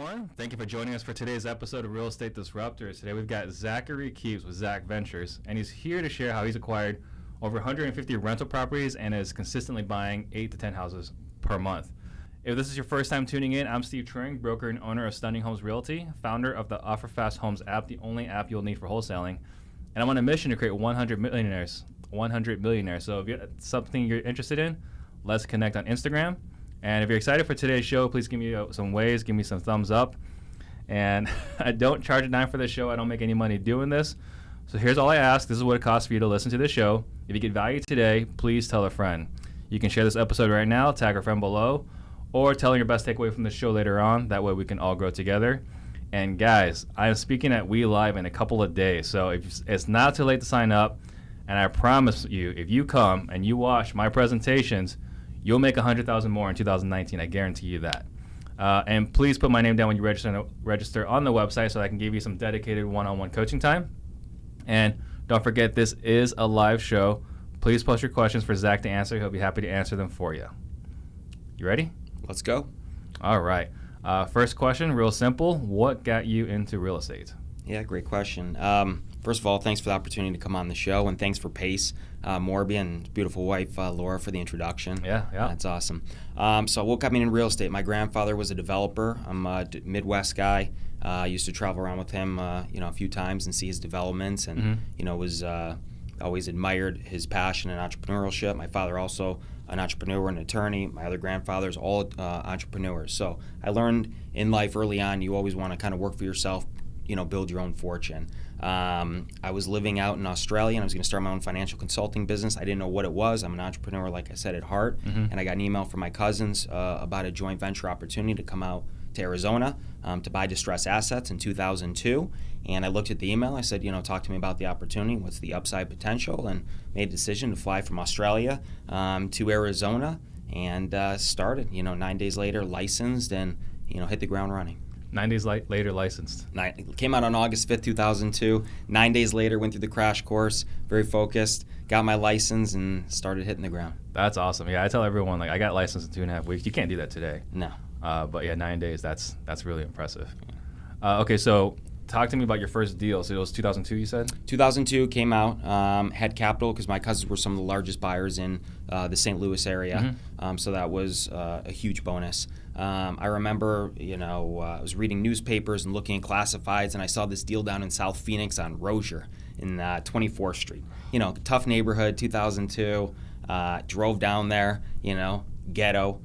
everyone. Thank you for joining us for today's episode of Real Estate Disruptors. Today we've got Zachary Kepes with Zak Ventures, and he's here to share how he's acquired over 150 rental properties and is consistently buying 8 to 10 houses per month. If this is your first time tuning in, I'm Steve Turing, broker and owner of Stunning Homes Realty, founder of the Offer Fast Homes app, the only app you'll need for wholesaling. And I'm on a mission to create 100 millionaires. So if you have something you're interested in, let's connect on Instagram. And if you're excited for today's show, please give me some waves, give me some thumbs up. And I don't charge a dime for this show. I don't make any money doing this. So here's all I ask. This is what it costs for you to listen to this show. If you get value today, please tell a friend. You can share this episode right now, tag a friend below, or tell your best takeaway from the show later on. That way we can all grow together. And guys, I am speaking at We Live in a couple of days. So it's not too late to sign up. And I promise you, if you come and you watch my presentations, you'll make $100,000 more in 2019. I guarantee you that. And please put my name down when you register on the website so I can give you some dedicated one-on-one coaching time. And don't forget, this is a live show. Please post your questions for Zach to answer. He'll be happy to answer them for you. You ready? Let's go. All right. First question, real simple. What got you into real estate? Yeah, great question. First of all, thanks for the opportunity to come on the show, and thanks for Pace, Morby, and beautiful wife, Laura, for the introduction. Yeah. That's awesome. So what got me in real estate? My grandfather was a developer. I'm a Midwest guy. I used to travel around with him, a few times and see his developments, and was always admired his passion and entrepreneurship. My father also an entrepreneur and attorney. My other grandfathers, all entrepreneurs. So I learned in life early on, you always want to kind of work for yourself, build your own fortune. I was living out in Australia, and I was going to start my own financial consulting business. I didn't know what it was. I'm an entrepreneur, like I said, at heart. And I got an email from my cousins about a joint venture opportunity to come out to Arizona to buy distressed assets in 2002. And I looked at the email. I said, talk to me about the opportunity. What's the upside potential? And made a decision to fly from Australia to Arizona and started. 9 days later, licensed and hit the ground running. 9 days later, licensed. Came out on August 5th, 2002. 9 days later, went through the crash course, very focused, got my license, and started hitting the ground. That's awesome. Yeah, I tell everyone, I got licensed in 2.5 weeks. You can't do that today. No. But yeah, 9 days, that's really impressive. Okay, so talk to me about your first deal. So it was 2002, you said? 2002 came out, had capital because my cousins were some of the largest buyers in the St. Louis area. So that was a huge bonus. I remember, I was reading newspapers and looking at classifieds, and I saw this deal down in South Phoenix on Rozier in 24th Street. Tough neighborhood, 2002. Drove down there, ghetto.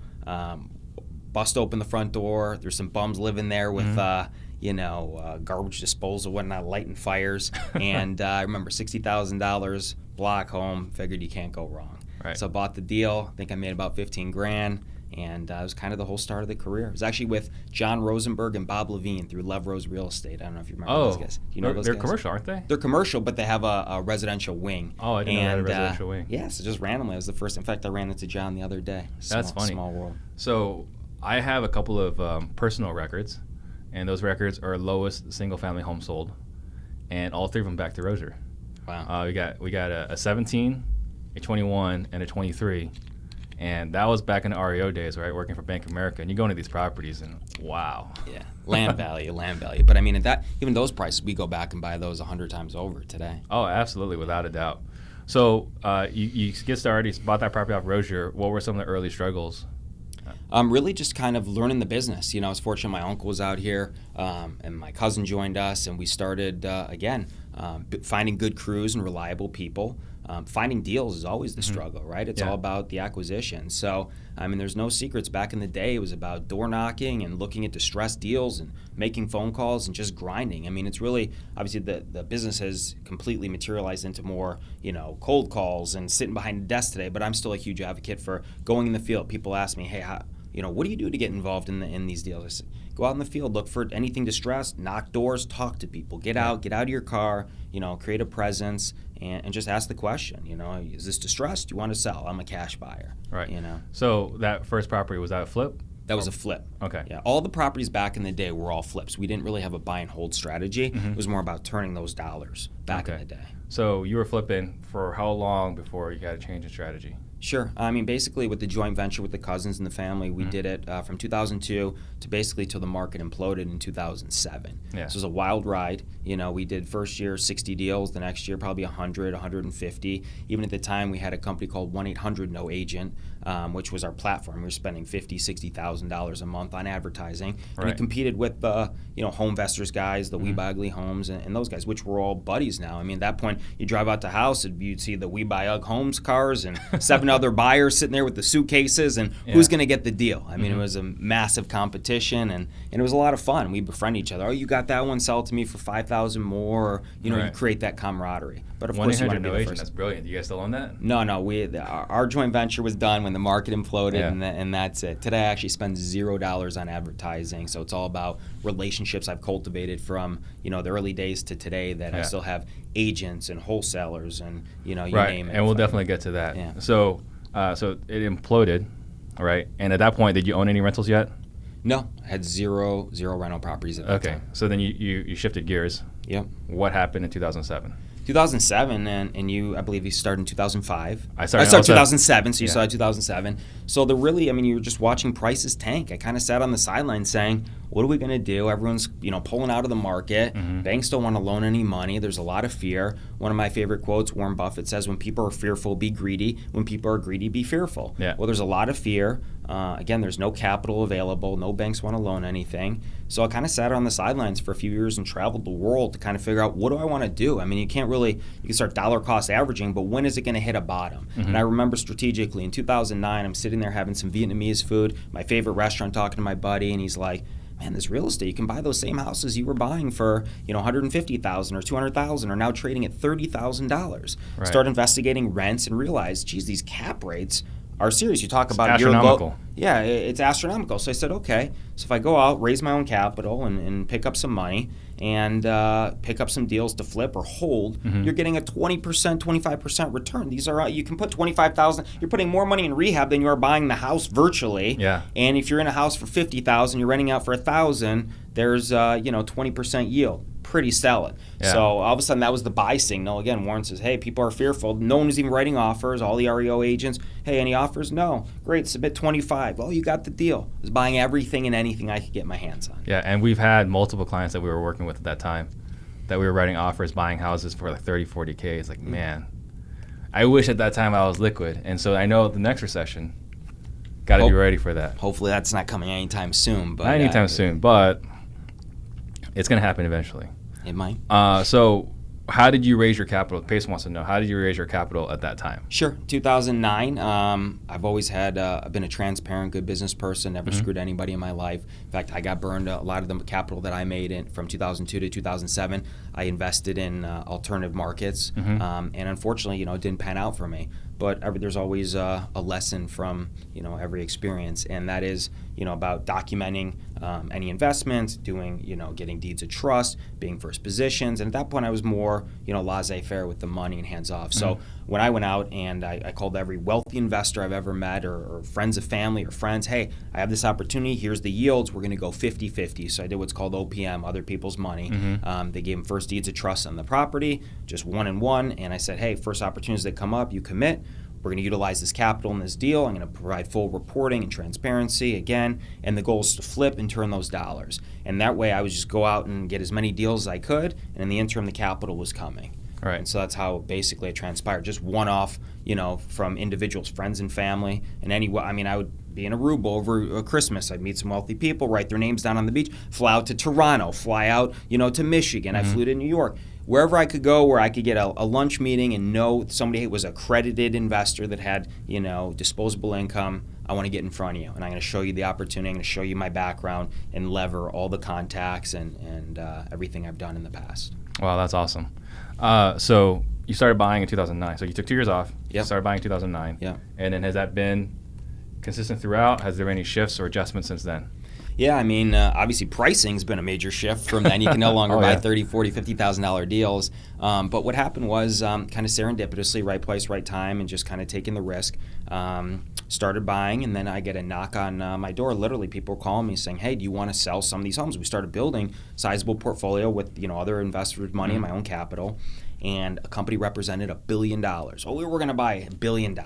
Bust open the front door. There's some bums living there with, garbage disposal, whatnot, lighting fires. And I remember $60,000, block home, figured you can't go wrong. Right. So I bought the deal. I think I made about $15,000. And it was kind of the whole start of the career. It was actually with John Rosenberg and Bob Levine through Lev Rose Real Estate. I don't know if you remember those guys. Do you know those they're guys? Commercial, aren't they? They're commercial, but they have a residential wing. Oh, I didn't know they had a residential wing. Yeah, so just randomly, I was the first. In fact, I ran into John the other day. That's funny. Small world. So I have a couple of personal records, and those records are lowest single-family home sold, and all three of them back to Rozier. Wow. We got a 17, a 21, and a 23. And that was back in the REO days, right? Working for Bank of America, and you go into these properties, and wow. Yeah, land value. But I mean, even those prices, we go back and buy those 100 times over today. Oh, absolutely, without a doubt. So you get started, you bought that property off Rozier. What were some of the early struggles? Really just kind of learning the business. I was fortunate my uncle was out here, and my cousin joined us, and we started, finding good crews and reliable people. Finding deals is always the struggle, right? It's all about the acquisition. So, there's no secrets. Back in the day, it was about door knocking and looking at distressed deals and making phone calls and just grinding. It's really, obviously, the business has completely materialized into more, cold calls and sitting behind a desk today. But I'm still a huge advocate for going in the field. People ask me, hey, what do you do to get involved in these deals? I said, go out in the field, look for anything distressed, knock doors, talk to people, get out of your car, create a presence, and just ask the question, is this distressed? You want to sell? I'm a cash buyer. Right. So that first property, was that a flip? That was a flip. Okay. Yeah. All the properties back in the day were all flips. We didn't really have a buy and hold strategy. It was more about turning those dollars back in the day. So you were flipping for how long before you got a change in strategy? Sure. I mean, basically with the joint venture with the cousins and the family, we did it from 2002 to basically till the market imploded in 2007. Yeah. So it was a wild ride. You know, we did first year 60 deals, the next year probably 100, 150. Even at the time, we had a company called 1-800-NO-AGENT, which was our platform. We were spending $50,000, $60,000 a month on advertising. And we competed with the, home investors guys, the We Buy Ugly Homes, and those guys, which were all buddies now. I mean, at that point, you drive out the house, and you'd see the We Buy Ugly Homes cars and 7 other buyers sitting there with the suitcases, and who's going to get the deal? I mean, it was a massive competition, and it was a lot of fun. We befriend each other. Oh, you got that one? Sell it to me for $5,000 more. Or, you create that camaraderie. But of course, you want to be the first. That's brilliant. You guys still own that? No. Our joint venture was done when the market imploded, and that's it. Today, I actually spend $0 on advertising, so it's all about relationships I've cultivated from the early days to today. That I still have agents and wholesalers, and you name it. And we'll definitely get to that. Yeah. So it imploded, right? And at that point, did you own any rentals yet? No, I had zero rental properties at that time. So then you shifted gears. Yep. What happened in 2007? 2007, and I believe you started in 2005. I started in 2007, so you started 2007. So you were just watching prices tank. I kind of sat on the sidelines saying, what are we going to do? Everyone's, pulling out of the market. Banks don't want to loan any money. There's a lot of fear. One of my favorite quotes, Warren Buffett says, when people are fearful, be greedy. When people are greedy, be fearful. Yeah. Well, there's a lot of fear. Again, there's no capital available. No banks want to loan anything. So I kind of sat on the sidelines for a few years and traveled the world to kind of figure out, what do I want to do? I mean, you can start dollar cost averaging, but when is it going to hit a bottom? And I remember strategically in 2009, I'm sitting there having some Vietnamese food, my favorite restaurant, talking to my buddy, and he's like, man, this real estate, you can buy those same houses you were buying for, $150,000 or $200,000 are now trading at $30,000. Right. Start investigating rents and realize, geez, these cap rates are serious. You talk about astronomical. Yeah, it's astronomical. So I said, okay, so if I go out, raise my own capital and pick up some money and pick up some deals to flip or hold, you're getting a 20%, 25% return. These are, you can put $25,000, you're putting more money in rehab than you are buying the house virtually. Yeah. And if you're in a house for $50,000, you're renting out for $1,000, there's 20% yield. Pretty stellar. Yeah. So all of a sudden that was the buy signal. Again, Warren says, hey, people are fearful. No one was even writing offers. All the REO agents, hey, any offers? No. Great, submit 25. Oh, you got the deal. I was buying everything and anything I could get my hands on. Yeah, and we've had multiple clients that we were working with at that time that we were writing offers, buying houses for like 30, 40K. It's like, man, I wish at that time I was liquid. And so I know the next recession, got to be ready for that. Hopefully that's not coming anytime soon. But not anytime soon, but it's going to happen eventually. It might. So how did you raise your capital? Pace wants to know, how did you raise your capital at that time? Sure. 2009, I've always had, I've been a transparent, good business person, never screwed anybody in my life. In fact, I got burned a lot of the capital that I made from 2002 to 2007. I invested in alternative markets, and unfortunately, it didn't pan out for me. But there's always a lesson from every experience, and that is about documenting any investments, doing getting deeds of trust, being first positions, and at that point I was more laissez-faire with the money and hands off. So when I went out and I called every wealthy investor I've ever met, or friends of family or friends, hey, I have this opportunity. Here's the yields. We're going to go 50-50. So I did what's called OPM, other people's money. They gave them first deeds of trust on the property, just 1 and 1, and I said, hey, first opportunities that come up, you commit. We're going to utilize this capital in this deal. I'm going to provide full reporting and transparency again, and the goal is to flip and turn those dollars. And that way I would just go out and get as many deals as I could, and in the interim the capital was coming. Right. And so that's how basically it transpired, just one-off, from individuals, friends and family. And I would be in Aruba over Christmas. I'd meet some wealthy people, write their names down on the beach, fly out to Toronto, fly out, to Michigan. I flew to New York. Wherever I could go where I could get a lunch meeting and know somebody was accredited investor that had, disposable income, I want to get in front of you. And I'm going to show you the opportunity. I'm going to show you my background and lever all the contacts and everything I've done in the past. Wow, that's awesome. So you started buying in 2009. So you took 2 years off. Yep. Started buying in 2009. Yeah. And then has that been consistent throughout? Has there been any shifts or adjustments since then? Yeah, obviously pricing's been a major shift from then. You can no longer buy $30,000, $40,000, $50,000 deals. But what happened was kind of serendipitously, right place, right time, and just kind of taking the risk. started buying, and then I get a knock on my door. Literally, people were calling me saying, hey, do you want to sell some of these homes? We started building a sizable portfolio with other investors' money and my own capital. And a company represented $1 billion. Oh, we were going to buy $1 billion.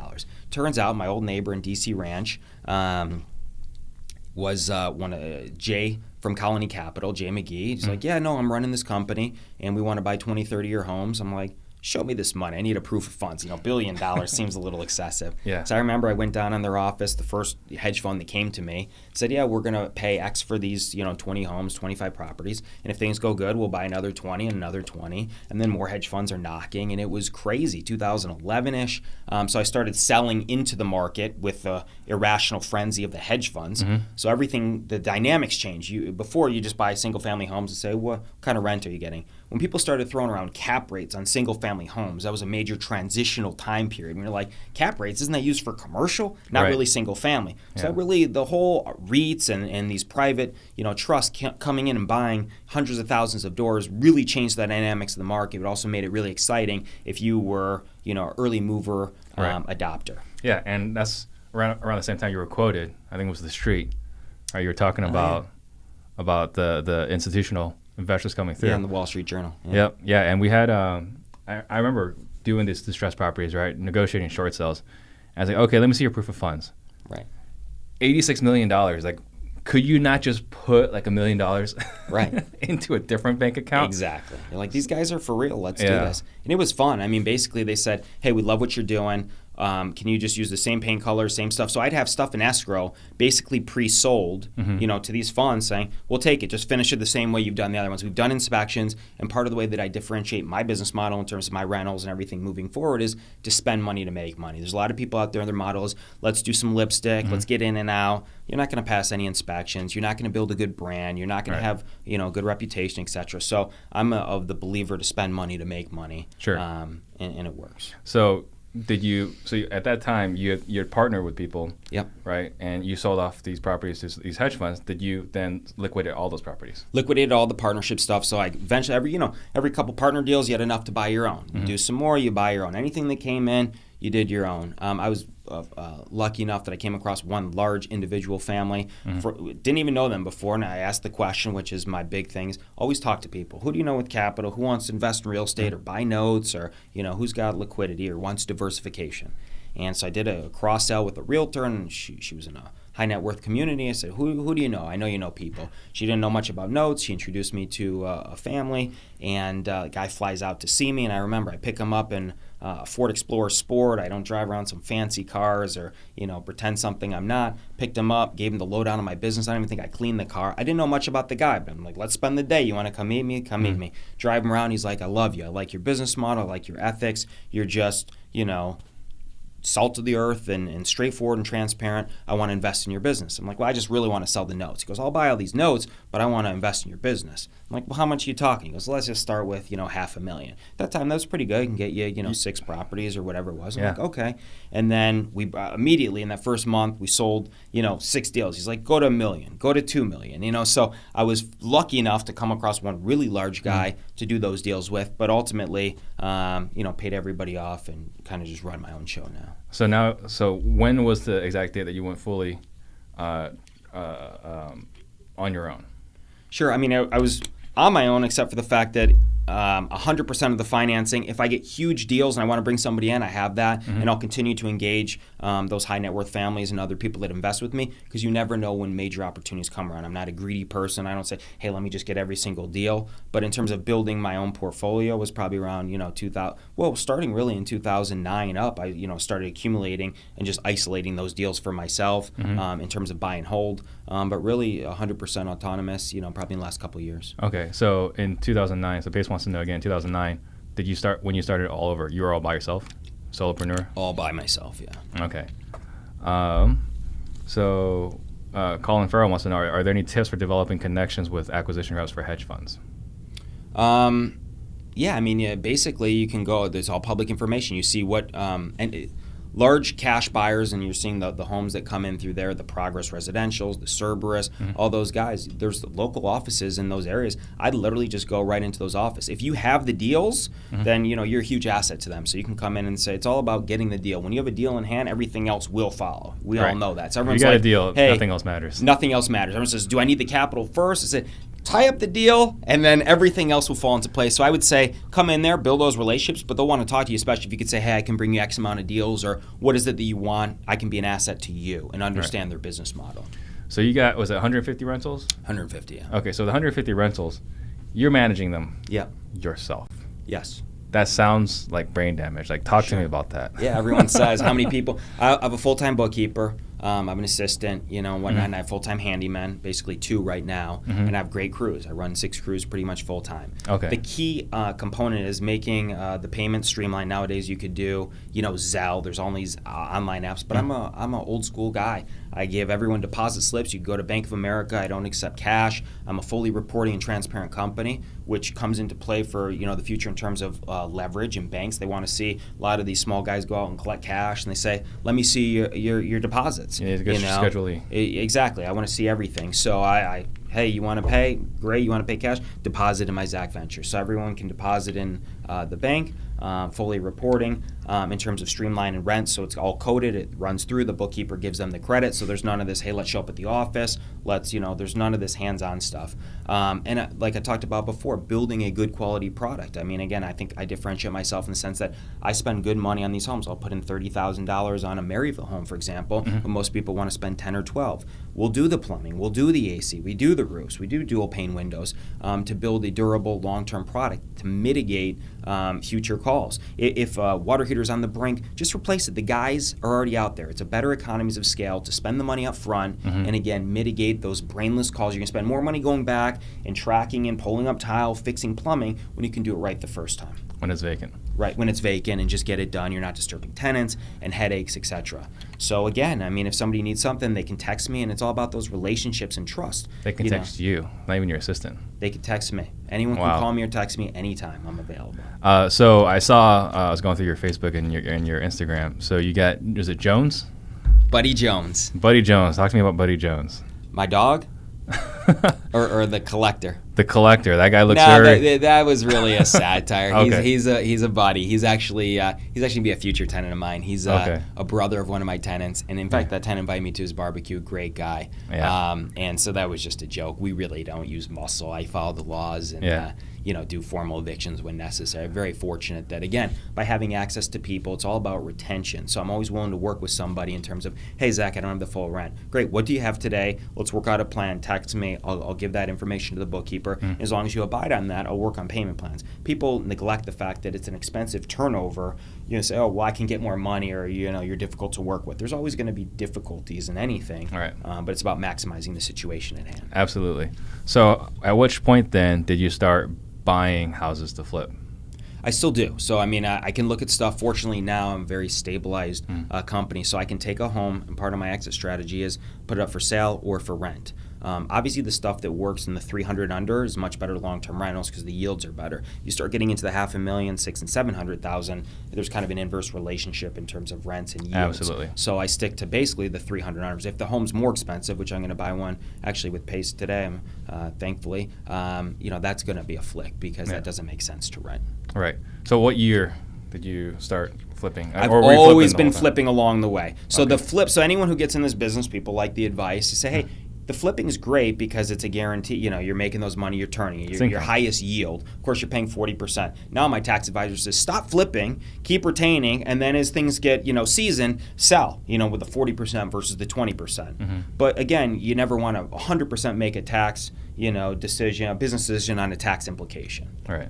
Turns out my old neighbor in DC Ranch was Jay from Colony Capital, Jay McGee. He's like, yeah, no, I'm running this company, and we want to buy 20, 30-year homes. I'm like, show me this money. I need a proof of funds. $1 billion seems a little excessive. Yeah. So I remember I went down in their office, the first hedge fund that came to me, said, yeah, we're going to pay X for these 20 homes, 25 properties. And if things go good, we'll buy another 20 and another 20. And then more hedge funds are knocking. And it was crazy, 2011-ish. So I started selling into the market with the irrational frenzy of the hedge funds. So everything, the dynamics change. Before you just buy single family homes and say, what kind of rent are you getting? When people started throwing around cap rates on single-family homes, that was a major transitional time period. And you're like, cap rates, isn't that used for commercial? Not really single-family. Yeah. So really the whole REITs and these private trusts coming in and buying hundreds of thousands of doors really changed the dynamics of the market. It also made it really exciting if you were early mover adopter. Yeah, and that's around the same time you were quoted. I think it was The Street. Right, you were talking about the institutional investors coming through. Yeah, in the Wall Street Journal. Yeah. Yep. Yeah, and we had I remember doing these distressed properties, right? Negotiating short sales. And I was like, okay, let me see your proof of funds. Right. $86 million. Like, could you not just put like $1 million right into a different bank account? Exactly. You're like, these guys are for real. Let's do this. And it was fun. I mean, basically they said, hey, we love what you're doing. Can you just use the same paint colors, same stuff? So I'd have stuff in escrow, basically pre-sold, to these funds saying, we'll take it, just finish it the same way you've done the other ones. We've done inspections, and part of the way that I differentiate my business model in terms of my rentals and everything moving forward is to spend money to make money. There's a lot of people out there, their model is, let's do some lipstick, let's get in and out. You're not going to pass any inspections. You're not going to build a good brand. You're not going to have, good reputation, et cetera. So I'm of the believer to spend money to make money. Sure. And it works. So at that time you had partnered with people, yep, right? And you sold off these properties to these hedge funds. Did you then liquidate all those properties? Liquidated all the partnership stuff. So I eventually every couple partner deals you had enough to buy your own. You do some more, you buy your own. Anything that came in, you did your own. I was lucky enough that I came across one large individual family. Didn't even know them before, and I asked the question, which is my big thing, is always talk to people. Who do you know with capital? Who wants to invest in real estate or buy notes, or who's got liquidity or wants diversification? And so I did a cross-sell with a realtor, and she was in a high net worth community. I said, who do you know? I know you know people. She didn't know much about notes. She introduced me to a family, and the guy flies out to see me, and I remember I pick him up in a Ford Explorer Sport. I don't drive around some fancy cars or pretend something I'm not. Picked him up, gave him the lowdown on my business. I don't even think I cleaned the car. I didn't know much about the guy, but I'm like, let's spend the day. You want to come meet me? Come meet me. Drive him around. He's like, I love you. I like your business model. I like your ethics. You're just salt of the earth and straightforward and transparent. I want to invest in your business. I'm like, well, I just really want to sell the notes. He goes, I'll buy all these notes, but I want to invest in your business. I'm like, well, how much are you talking? He goes, let's just start with, $500,000. At that time, that was pretty good. I can get you, 6 properties or whatever it was. I'm like, okay. And then we immediately in that first month, we sold, 6 deals. He's like, go to $1 million, go to $2 million, So I was lucky enough to come across one really large guy to do those deals with, but ultimately, paid everybody off and kind of just run my own show now. So when was the exact date that you went fully on your own? Sure. I mean, I was on my own, except for the fact that 100% of the financing, if I get huge deals and I want to bring somebody in, I have that, and I'll continue to engage those high net worth families and other people that invest with me, because you never know when major opportunities come around. I'm not a greedy person. I don't say, hey, let me just get every single deal. But in terms of building my own portfolio was probably around, starting really in 2009 up, I, started accumulating and just isolating those deals for myself in terms of buy and hold. But really 100% autonomous, probably in the last couple of years. Okay, so in 2009, so Pace wants to know again, 2009, when you started all over, you were all by yourself? Solopreneur? All by myself, yeah. Okay. So Colin Farrell wants to know, are there any tips for developing connections with acquisition reps for hedge funds? Yeah, I mean, basically you can go, there's all public information. You see what, large cash buyers, and you're seeing the homes that come in through there, the Progress Residentials, the Cerberus, all those guys. There's local offices in those areas. I'd literally just go right into those offices. If you have the deals, then you're a huge asset to them. So you can come in and say it's all about getting the deal. When you have a deal in hand, everything else will follow. We all know that. So everyone's you got like, a deal, hey, nothing else matters. Nothing else matters. Everyone says, do I need the capital first? I said, tie up the deal, and then everything else will fall into place. So I would say come in there, build those relationships, but they'll want to talk to you, especially if you could say, hey, I can bring you X amount of deals, or what is it that you want? I can be an asset to you and understand their business model. So you got, was it 150 rentals? 150, yeah. Okay, so the 150 rentals, you're managing them yourself. Yes. That sounds like brain damage. Like, talk to me about that. Yeah, everyone says, how many people? I have a full-time bookkeeper. I'm an assistant, and whatnot, and I have full-time handyman, basically 2 right now, and I have great crews. I run 6 crews pretty much full-time. Okay. The key component is making the payment streamlined. Nowadays, you could do, Zelle. There's all these online apps, but I'm an old-school guy. I give everyone deposit slips. You go to Bank of America. I don't accept cash. I'm a fully reporting and transparent company, which comes into play for the future in terms of leverage and banks. They want to see a lot of these small guys go out and collect cash, and they say, "Let me see your deposits." Yeah, you know? Schedule E. Exactly. I want to see everything. So hey, you want to pay? Great. You want to pay cash? Deposit in my Zak Ventures. So everyone can deposit in the bank, fully reporting in terms of streamline and rent. So it's all coded. It runs through. The bookkeeper gives them the credit. So there's none of this, hey, let's show up at the office. There's none of this hands-on stuff. And like I talked about before, building a good quality product. I mean, again, I think I differentiate myself in the sense that I spend good money on these homes. I'll put in $30,000 on a Maryville home, for example, but most people want to spend 10 or 12. We'll do the plumbing. We'll do the AC. We do the roofs. We do dual pane windows to build a durable long-term product to mitigate future calls. If water heater's on the brink, just replace it. The guys are already out there. It's a better economies of scale to spend the money up front and, again, mitigate those brainless calls. You're going to spend more money going back and tracking and pulling up tile, fixing plumbing, when you can do it right the first time. When it's vacant. Right, when it's vacant, and just get it done. You're not disturbing tenants and headaches, etc. So again, I mean, if somebody needs something, they can text me, and it's all about those relationships and trust. They can text you, not even your assistant. They can text me. Anyone can call me or text me anytime. I'm available. So I saw, I was going through your Facebook and your Instagram. So you got, is it Jones? Buddy Jones. Buddy Jones. Talk to me about Buddy Jones. My dog? or the collector? The collector. That guy looks very... that was really a satire. Okay. He's a buddy. He's actually be a future tenant of mine. He's a brother of one of my tenants, and in fact, that tenant invited me to his barbecue. Great guy. Yeah. And so that was just a joke. We really don't use muscle. I follow the laws and do formal evictions when necessary. I'm very fortunate that, again, by having access to people, it's all about retention. So I'm always willing to work with somebody in terms of, hey, Zach, I don't have the full rent. Great. What do you have today? Let's work out a plan. Text me. I'll give that information to the bookkeeper. As long as you abide on that, I'll work on payment plans. People neglect the fact that it's an expensive turnover. Say, oh, well, I can get more money, or you're difficult to work with. There's always going to be difficulties in anything. Right. But it's about maximizing the situation at hand. Absolutely. So at which point then did you start buying houses to flip? I still do. So, I mean, I can look at stuff. Fortunately, now I'm a very stabilized company, so I can take a home, and part of my exit strategy is put it up for sale or for rent. Obviously, the stuff that works in the 300 under is much better long-term rentals because the yields are better. You start getting into the $500,000, $600,000 and $700,000, there's kind of an inverse relationship in terms of rents and yields. Absolutely. So I stick to basically the 300 unders. If the home's more expensive, which I'm going to buy one actually with Pace today, thankfully, that's going to be a flick because that doesn't make sense to rent. Right. So what year did you start flipping? I've always been flipping along the way. So the flip. So anyone who gets in this business, people like the advice to say, hey, the flipping is great because it's a guarantee. You're making those money, you're turning it. Your highest yield. Of course, you're paying 40%. Now my tax advisor says, stop flipping, keep retaining, and then as things get seasoned, sell. With the 40% versus the 20%. But again, you never want to 100% make a tax decision, a business decision on a tax implication. All right.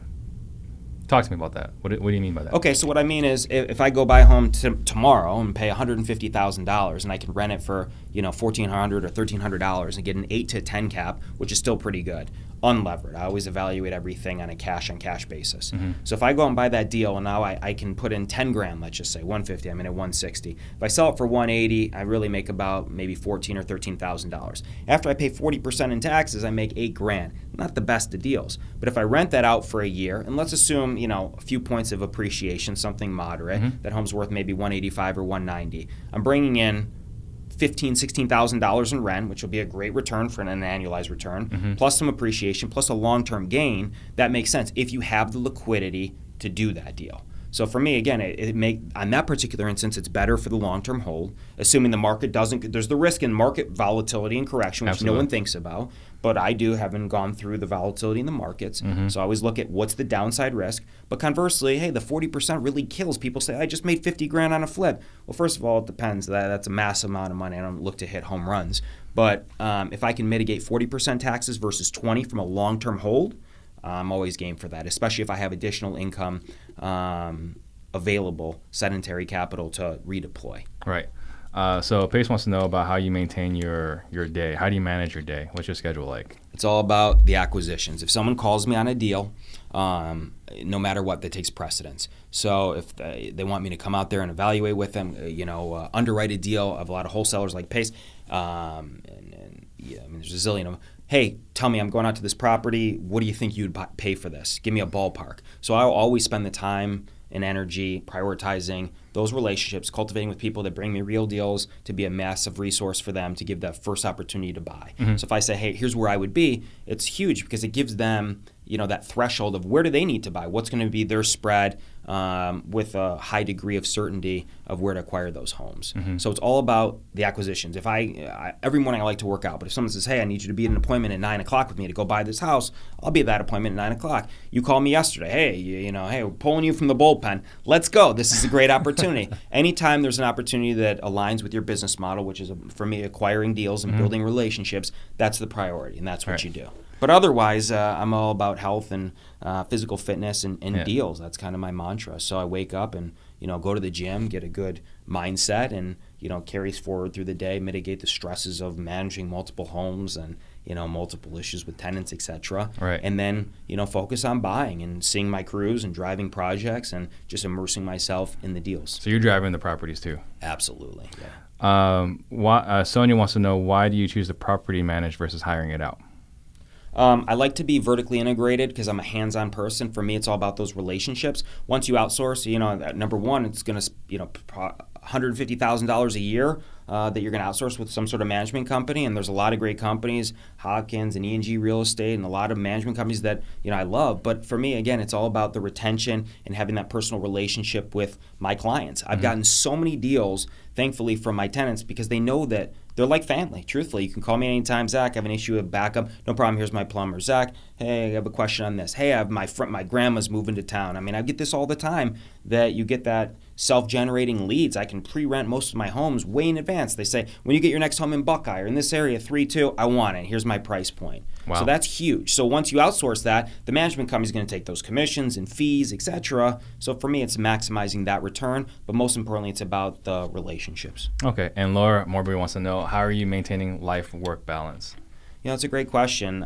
Talk to me about that. What do you mean by that? Okay, so what I mean is if I go buy a home tomorrow and pay $150,000 and I can rent it for $1,400 or $1,300 and get an 8 to 10 cap, which is still pretty good. unlevered. I always evaluate everything on a cash basis. So if I go out and buy that deal, and now I can put in 10 grand, let's just say 150, I'm in at 160. If I sell it for 180, I really make about maybe $14,000 or $13,000. After I pay 40% in taxes, I make 8 grand. Not the best of deals. But if I rent that out for a year, and let's assume, a few points of appreciation, something moderate, that home's worth maybe 185 or 190. I'm bringing in $15,000, $16,000 in rent, which will be a great return for an annualized return, plus some appreciation, plus a long-term gain. That makes sense if you have the liquidity to do that deal. So for me, again, on that particular instance, it's better for the long-term hold, assuming the market doesn't. There's the risk in market volatility and correction, which no one thinks about. But I haven't gone through the volatility in the markets. So I always look at what's the downside risk. But conversely, hey, the 40% really kills. People say, I just made 50 grand on a flip. Well, first of all, it depends. That's a massive amount of money. I don't look to hit home runs. But if I can mitigate 40% taxes versus 20 from a long-term hold, I'm always game for that, especially if I have additional income available, sedentary capital to redeploy. Right. So Pace wants to know about how you maintain your day. How do you manage your day? What's your schedule like? It's all about the acquisitions. If someone calls me on a deal, no matter what, that takes precedence. So if they want me to come out there and evaluate with them, underwrite a deal, I have a lot of wholesalers like Pace, there's a zillion of them. Hey, tell me, I'm going out to this property. What do you think you'd pay for this? Give me a ballpark. So I'll always spend the time and energy prioritizing those relationships, cultivating with people that bring me real deals, to be a massive resource for them, to give that first opportunity to buy. So if I say, hey, here's where I would be, it's huge because it gives them, that threshold of where do they need to buy, what's going to be their spread, with a high degree of certainty of where to acquire those homes. So it's all about the acquisitions. If every morning I like to work out, but if someone says, hey, I need you to be at an appointment at 9 o'clock with me to go buy this house, I'll be at that appointment at 9 o'clock. You called me yesterday, hey, hey, we're pulling you from the bullpen. Let's go. This is a great opportunity. Anytime there's an opportunity that aligns with your business model, which is, for me, acquiring deals and building relationships, that's the priority, and that's what you do. But otherwise, I'm all about health and physical fitness and deals. That's kind of my mantra. So I wake up and, go to the gym, get a good mindset, and, carries forward through the day, mitigate the stresses of managing multiple homes and, multiple issues with tenants, et cetera. Right. And then, focus on buying and seeing my crews and driving projects and just immersing myself in the deals. So you're driving the properties too? Absolutely, yeah. Sonia wants to know, why do you choose to property manage versus hiring it out? I like to be vertically integrated because I'm a hands-on person. For me, it's all about those relationships. Once you outsource, number one, it's going to, $150,000 a year that you're going to outsource with some sort of management company. And there's a lot of great companies, Hopkins and E&G Real Estate, and a lot of management companies that, I love. But for me, again, it's all about the retention and having that personal relationship with my clients. I've gotten so many deals, thankfully, from my tenants because they know that they're like family. Truthfully, you can call me anytime, Zach. I have an issue of backup. No problem. Here's my plumber. Zach, hey, I have a question on this. Hey, I have my grandma's moving to town. I get this all the time, that you get that self-generating leads. I can pre-rent most of my homes way in advance. They say, when you get your next home in Buckeye or in this area, 3-2, I want it. Here's my price point. Wow. So that's huge. So once you outsource that, the management company is going to take those commissions and fees, et cetera. So for me, it's maximizing that return, but most importantly, it's about the relationships. Okay. And Laura Morbury wants to know, how are you maintaining life-work balance? It's a great question.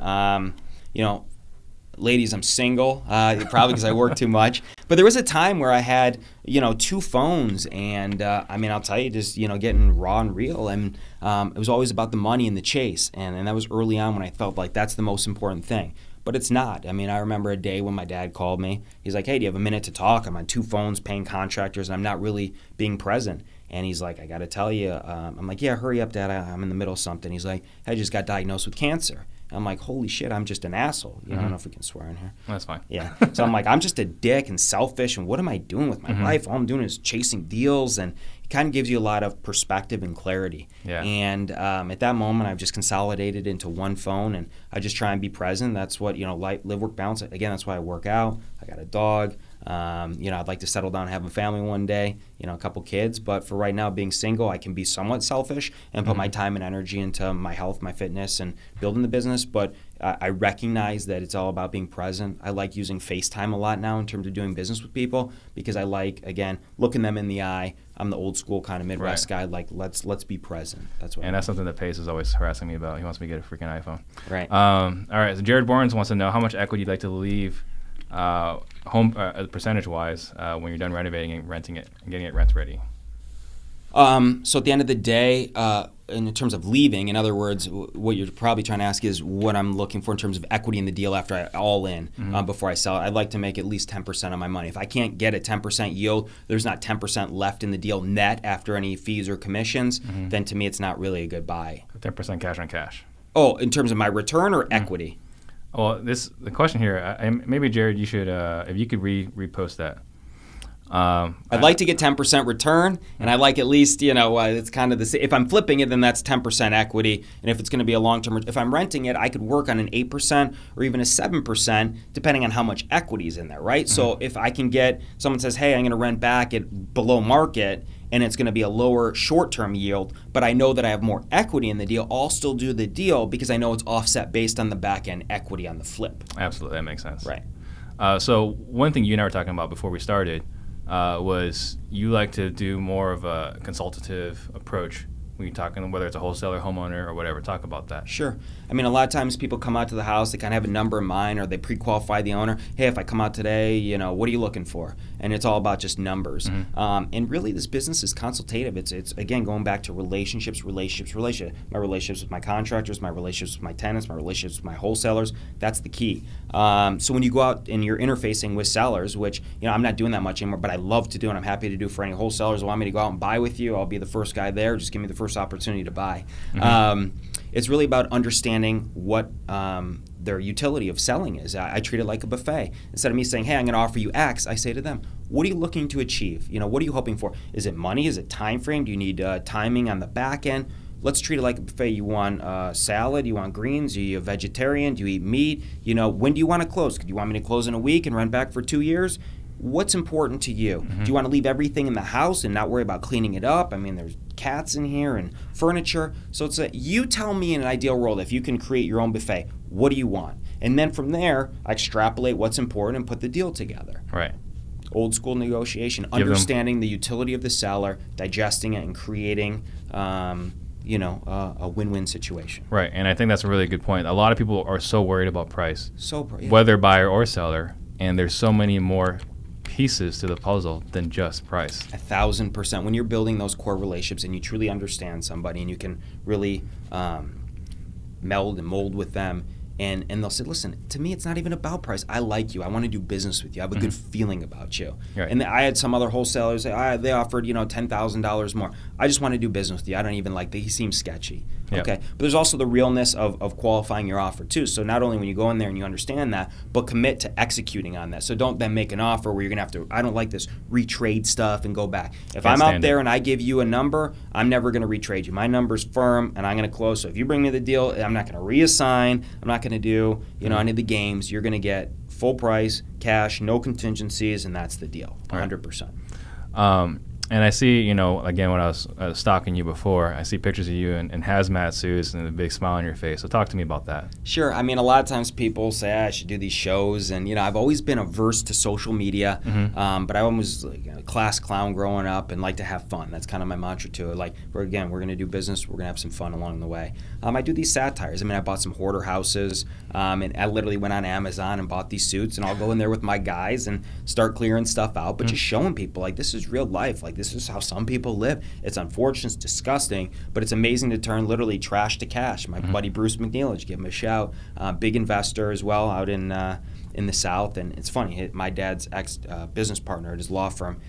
Ladies, I'm single, probably because I work too much. But there was a time where I had, 2 phones, and I'll tell you, just getting raw and real, and it was always about the money and the chase, and that was early on when I felt like that's the most important thing. But it's not. I remember a day when my dad called me. He's like, hey, do you have a minute to talk? I'm on 2 phones paying contractors, and I'm not really being present. And he's like, I got to tell you. I'm like, yeah, hurry up, Dad. I'm in the middle of something. He's like, I just got diagnosed with cancer. I'm like, holy shit, I'm just an asshole. I don't know if we can swear in here. That's fine. Yeah. So I'm like, I'm just a dick and selfish, and what am I doing with my life? All I'm doing is chasing deals, and it kind of gives you a lot of perspective and clarity. Yeah. And at that moment, I've just consolidated into 1 phone, and I just try and be present. That's what, live, work, balance. Again, that's why I work out. I got a dog. I'd like to settle down and have a family one day, a couple kids. But for right now, being single, I can be somewhat selfish and put my time and energy into my health, my fitness, and building the business. But I recognize that it's all about being present. I like using FaceTime a lot now in terms of doing business with people because I like, again, looking them in the eye, I'm the old school kind of Midwest guy. Like let's be present. That's what. And that's something that Pace is always harassing me about. He wants me to get a freaking iPhone. Right. All right. So Jared Barnes wants to know how much equity you'd like to leave home percentage wise when you're done renovating and renting it and getting it rent ready. So at the end of the day, in terms of leaving, in other words, what you're probably trying to ask is what I'm looking for in terms of equity in the deal after I all in before I sell it. I'd like to make at least 10% of my money. If I can't get a 10% yield, there's not 10% left in the deal net after any fees or commissions, then to me it's not really a good buy. 10% cash on cash. Oh, in terms of my return or equity? Well, the question here, maybe Jared, you should, if you could repost that. I'd like to get 10% return, and I like at least, it's kind of the same. If I'm flipping it, then that's 10% equity, and if it's going to be a long-term, if I'm renting it, I could work on an 8% or even a 7%, depending on how much equity is in there, right? So if I can get, someone says, hey, I'm going to rent back at below market, and it's going to be a lower short-term yield, but I know that I have more equity in the deal, I'll still do the deal because I know it's offset based on the back-end equity on the flip. Absolutely, that makes sense. Right. So one thing you and I were talking about before we started was you like to do more of a consultative approach when you're talking, whether it's a wholesaler, homeowner, or whatever. Talk about that. Sure. I mean, a lot of times people come out to the house, they kind of have a number in mind, or they pre-qualify the owner. Hey, if I come out today, what are you looking for? And it's all about just numbers. And really, this business is consultative. It's again, going back to relationships. My relationships with my contractors, my relationships with my tenants, my relationships with my wholesalers. That's the key. So when you go out and you're interfacing with sellers, which, I'm not doing that much anymore, but I love to do, and I'm happy to do for any wholesalers who want me to go out and buy with you. I'll be the first guy there. Just give me the first opportunity to buy. It's really about understanding what their utility of selling is. I treat it like a buffet. Instead of me saying, hey, I'm going to offer you X, I say to them, what are you looking to achieve? What are you hoping for? Is it money? Is it time frame? Do you need timing on the back end? Let's treat it like a buffet. You want salad? You want greens? Are you a vegetarian? Do you eat meat? When do you want to close? Do you want me to close in a week and rent back for 2 years? What's important to you? Do you want to leave everything in the house and not worry about cleaning it up? I mean, there's cats in here and furniture. So you tell me in an ideal world, if you can create your own buffet, what do you want? And then from there, I extrapolate what's important and put the deal together. Right. Old school negotiation, understanding the utility of the seller, digesting it, and creating a win-win situation. Right, and I think that's a really good point. A lot of people are so worried about price, Yeah. whether buyer or seller, and there's so many more pieces to the puzzle than just price. 1,000%. When you're building those core relationships and you truly understand somebody and you can really meld and mold with them, and they'll say, listen, to me it's not even about price. I like you. I want to do business with you. I have a good feeling about you. Right. And I had some other wholesalers, they offered $10,000 more. I just want to do business with you. I don't even like that. He seems sketchy. Yep. Okay, but there's also the realness of qualifying your offer too. So not only when you go in there and you understand that, but commit to executing on that. So don't then make an offer where you're gonna have to, I don't like this, retrade stuff and go back. If I'm out there and I give you a number, I'm never gonna retrade you. My number's firm and I'm gonna close. So if you bring me the deal, I'm not gonna reassign, I'm not gonna do any of the games. You're gonna get full price, cash, no contingencies, and that's the deal, 100%. And I see, again, when I was stalking you before, I see pictures of you in hazmat suits and a big smile on your face. So talk to me about that. Sure. I mean, a lot of times people say, I should do these shows. And, I've always been averse to social media. But I was like a class clown growing up and like to have fun. That's kind of my mantra to it. Like, we're going to do business. We're going to have some fun along the way. I do these satires. I mean, I bought some hoarder houses. And I literally went on Amazon and bought these suits. And I'll go in there with my guys and start clearing stuff out. But just showing people, like, this is real life. Like, this is how some people live. It's unfortunate, it's disgusting, but it's amazing to turn literally trash to cash. My buddy Bruce McNeilage, give him a shout, big investor as well out in the South. And it's funny, my dad's ex-business partner at his law firm,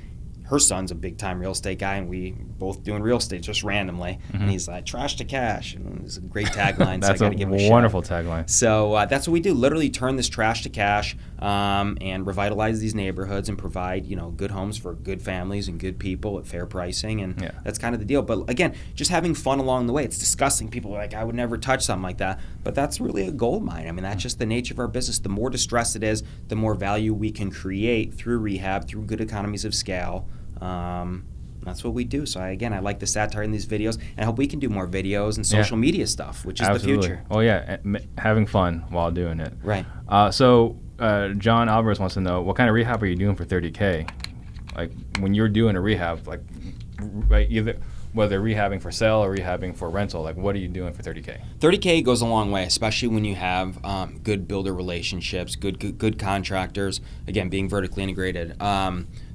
her son's a big-time real estate guy, and we both doing real estate just randomly. And he's like, trash to cash. And it's a great tagline. That's so I gotta give him a wonderful tagline. So that's what we do, literally turn this trash to cash and revitalize these neighborhoods and provide, good homes for good families and good people at fair pricing. And that's kind of the deal. But again, just having fun along the way. It's disgusting. People are like, I would never touch something like that. But that's really a gold mine. I mean, that's just the nature of our business. The more distressed it is, the more value we can create through rehab, through good economies of scale. That's what we do. So I like the satire in these videos, and I hope we can do more videos and social media stuff, which is the future. Oh yeah, having fun while doing it. Right. So John Alvarez wants to know, what kind of rehab are you doing for $30K? Like when you're doing a rehab, like right? Either whether rehabbing for sale or rehabbing for rental, like what are you doing for 30K? 30K goes a long way, especially when you have good builder relationships, good contractors. Again, being vertically integrated.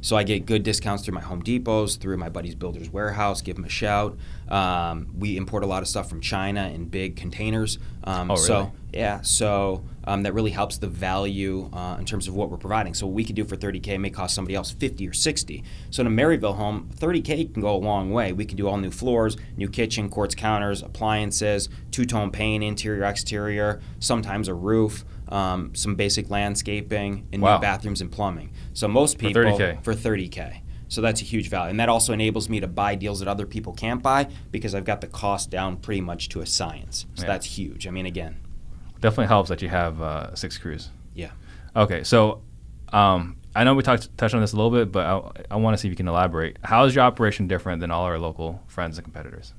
So I get good discounts through my Home Depots, through my buddy's Builder's Warehouse. Give them a shout. We import a lot of stuff from China in big containers. Really? So yeah, so that really helps the value in terms of what we're providing. So what we could do for 30K may cost somebody else 50 or 60. So in a Maryville home, 30K can go a long way. We can do all new floors, new kitchen, quartz counters, appliances, two-tone paint, interior, exterior, sometimes a roof, some basic landscaping, and new bathrooms and plumbing. So most people for 30K. So that's a huge value. And that also enables me to buy deals that other people can't buy because I've got the cost down pretty much to a science. So that's huge. I mean, again. Definitely helps that you have 6 crews. Yeah. Okay, so I know we touched on this a little bit, but I want to see if you can elaborate. How is your operation different than all our local friends and competitors?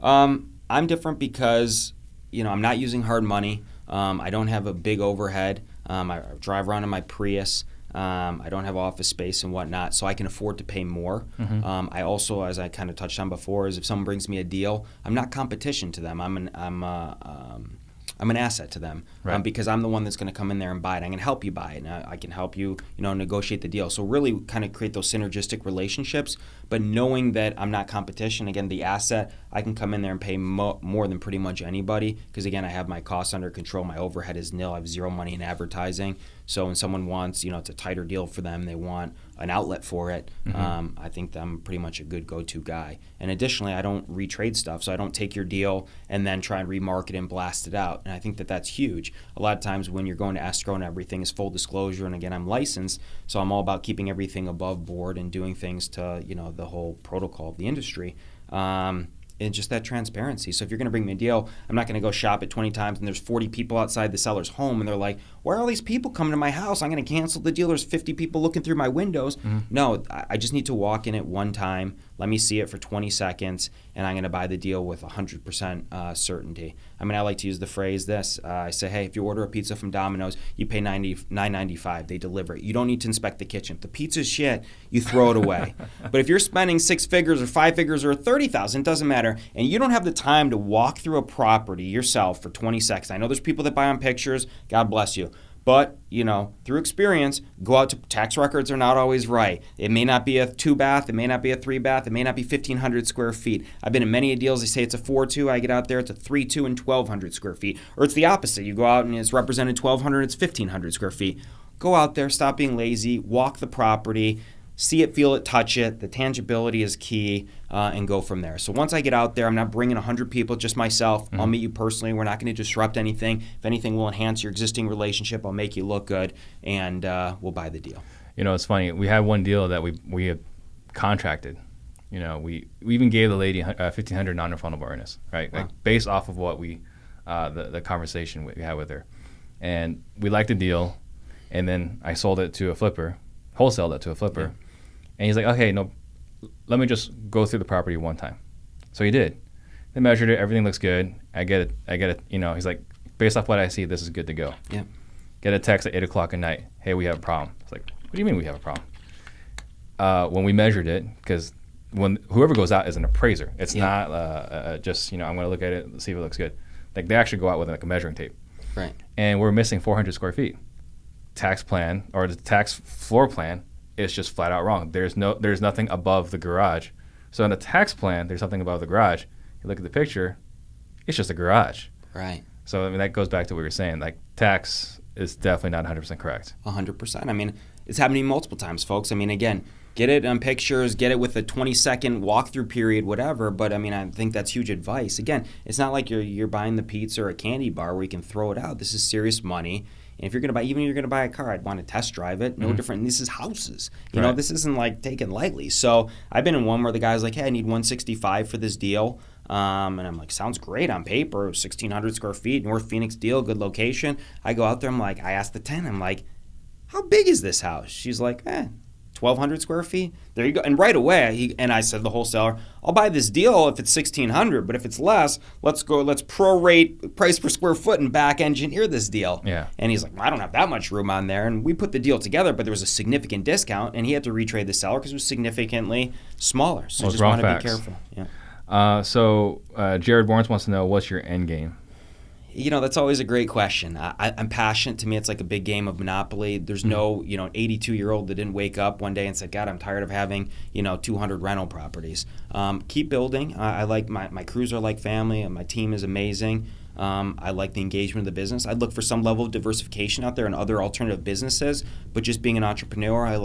I'm different because, I'm not using hard money. I don't have a big overhead. I drive around in my Prius. I don't have office space and whatnot, so I can afford to pay more. Mm-hmm. I also, as I kind of touched on before, is if someone brings me a deal, I'm not competition to them. I'm an asset to them, right. Because I'm the one that's going to come in there and buy it. I'm going to help you buy it, and I can help you, negotiate the deal. So really kind of create those synergistic relationships, but knowing that I'm not competition, again, the asset, I can come in there and pay more than pretty much anybody because, again, I have my costs under control. My overhead is nil. I have zero money in advertising. So when someone wants, it's a tighter deal for them, they want an outlet for it, mm-hmm. I think I'm pretty much a good go-to guy. And additionally, I don't retrade stuff, so I don't take your deal and then try and remarket it and blast it out. And I think that that's huge. A lot of times when you're going to escrow and everything is full disclosure, and again, I'm licensed, so I'm all about keeping everything above board and doing things to, the whole protocol of the industry. And just that transparency. So if you're going to bring me a deal, I'm not going to go shop it 20 times and there's 40 people outside the seller's home and they're like, why are all these people coming to my house? I'm going to cancel the deal. There's 50 people looking through my windows. Mm-hmm. No, I just need to walk in it one time. Let me see it for 20 seconds and I'm going to buy the deal with 100% certainty. I mean, I like to use the phrase this. I say, hey, if you order a pizza from Domino's, you pay $9.95. They deliver it. You don't need to inspect the kitchen. If the pizza's shit, you throw it away. But if you're spending 6 figures or 5 figures or $30,000, it doesn't matter, and you don't have the time to walk through a property yourself for 20 seconds. I know there's people that buy on pictures. God bless you. But, through experience, go out to tax records are not always right. It may not be a 2-bath. It may not be a 3-bath. It may not be 1,500 square feet. I've been in many deals. They say it's a 4-2. I get out there. It's a 3-2 and 1,200 square feet. Or it's the opposite. You go out and it's represented 1,200. It's 1,500 square feet. Go out there. Stop being lazy. Walk the property. See it, feel it, touch it. The tangibility is key, and go from there. So once I get out there, I'm not bringing 100 people, just myself. Mm-hmm. I'll meet you personally. We're not going to disrupt anything. If anything, we'll enhance your existing relationship. I'll make you look good, and we'll buy the deal. It's funny. We had one deal that we had contracted. We even gave the lady $1,500 non-refundable earnest, right? Wow. Like based off of what the conversation we had with her, and we liked the deal, and then I sold it to a flipper, wholesaled it to a flipper. Yeah. And he's like, okay, no, let me just go through the property one time. So he did. They measured it. Everything looks good. I get it. He's like, based off what I see, this is good to go. Yeah. Get a text at 8 o'clock at night. Hey, we have a problem. It's like, what do you mean we have a problem? When we measured it, because when whoever goes out is an appraiser. It's not just, I'm going to look at it, see if it looks good. Like they actually go out with like a measuring tape. Right. And we're missing 400 square feet. Tax plan or the tax floor plan is just flat out wrong. There's nothing above the garage. So in the tax plan, there's something above the garage. You look at the picture, it's just a garage. Right. So I mean that goes back to what we were saying. Like tax is definitely not 100% correct. 100%. I mean, it's happening multiple times, folks. I mean, again, get it on pictures, get it with a 20-second walkthrough period, whatever. But I mean, I think that's huge advice. Again, it's not like you're buying the pizza or a candy bar where you can throw it out. This is serious money. And if you're going to buy a car, I'd want to test drive it. No Mm-hmm. different. This is houses. Right. This isn't like taken lightly. So I've been in one where the guy's like, hey, I need 165 for this deal. And I'm like, sounds great on paper, 1,600 square feet, North Phoenix deal, good location. I go out there, I asked the tenant, I'm like, how big is this house? She's like, 1,200 square feet. There you go. And right away, I said to the wholesaler, I'll buy this deal if it's 1,600, but if it's less, let's prorate price per square foot and back engineer this deal. Yeah. And he's like, well, I don't have that much room on there. And we put the deal together, but there was a significant discount, and he had to retrade the seller because it was significantly smaller. So Well, just want to be careful. Yeah. Jared Warrens wants to know, what's your end game? That's always a great question. I'm passionate. To me, it's like a big game of Monopoly. There's no, 82-year-old that didn't wake up one day and said, God, I'm tired of having, 200 rental properties. Keep building. I like my crews are like family, and my team is amazing. I like the engagement of the business. I'd look for some level of diversification out there and other alternative businesses, but just being an entrepreneur, I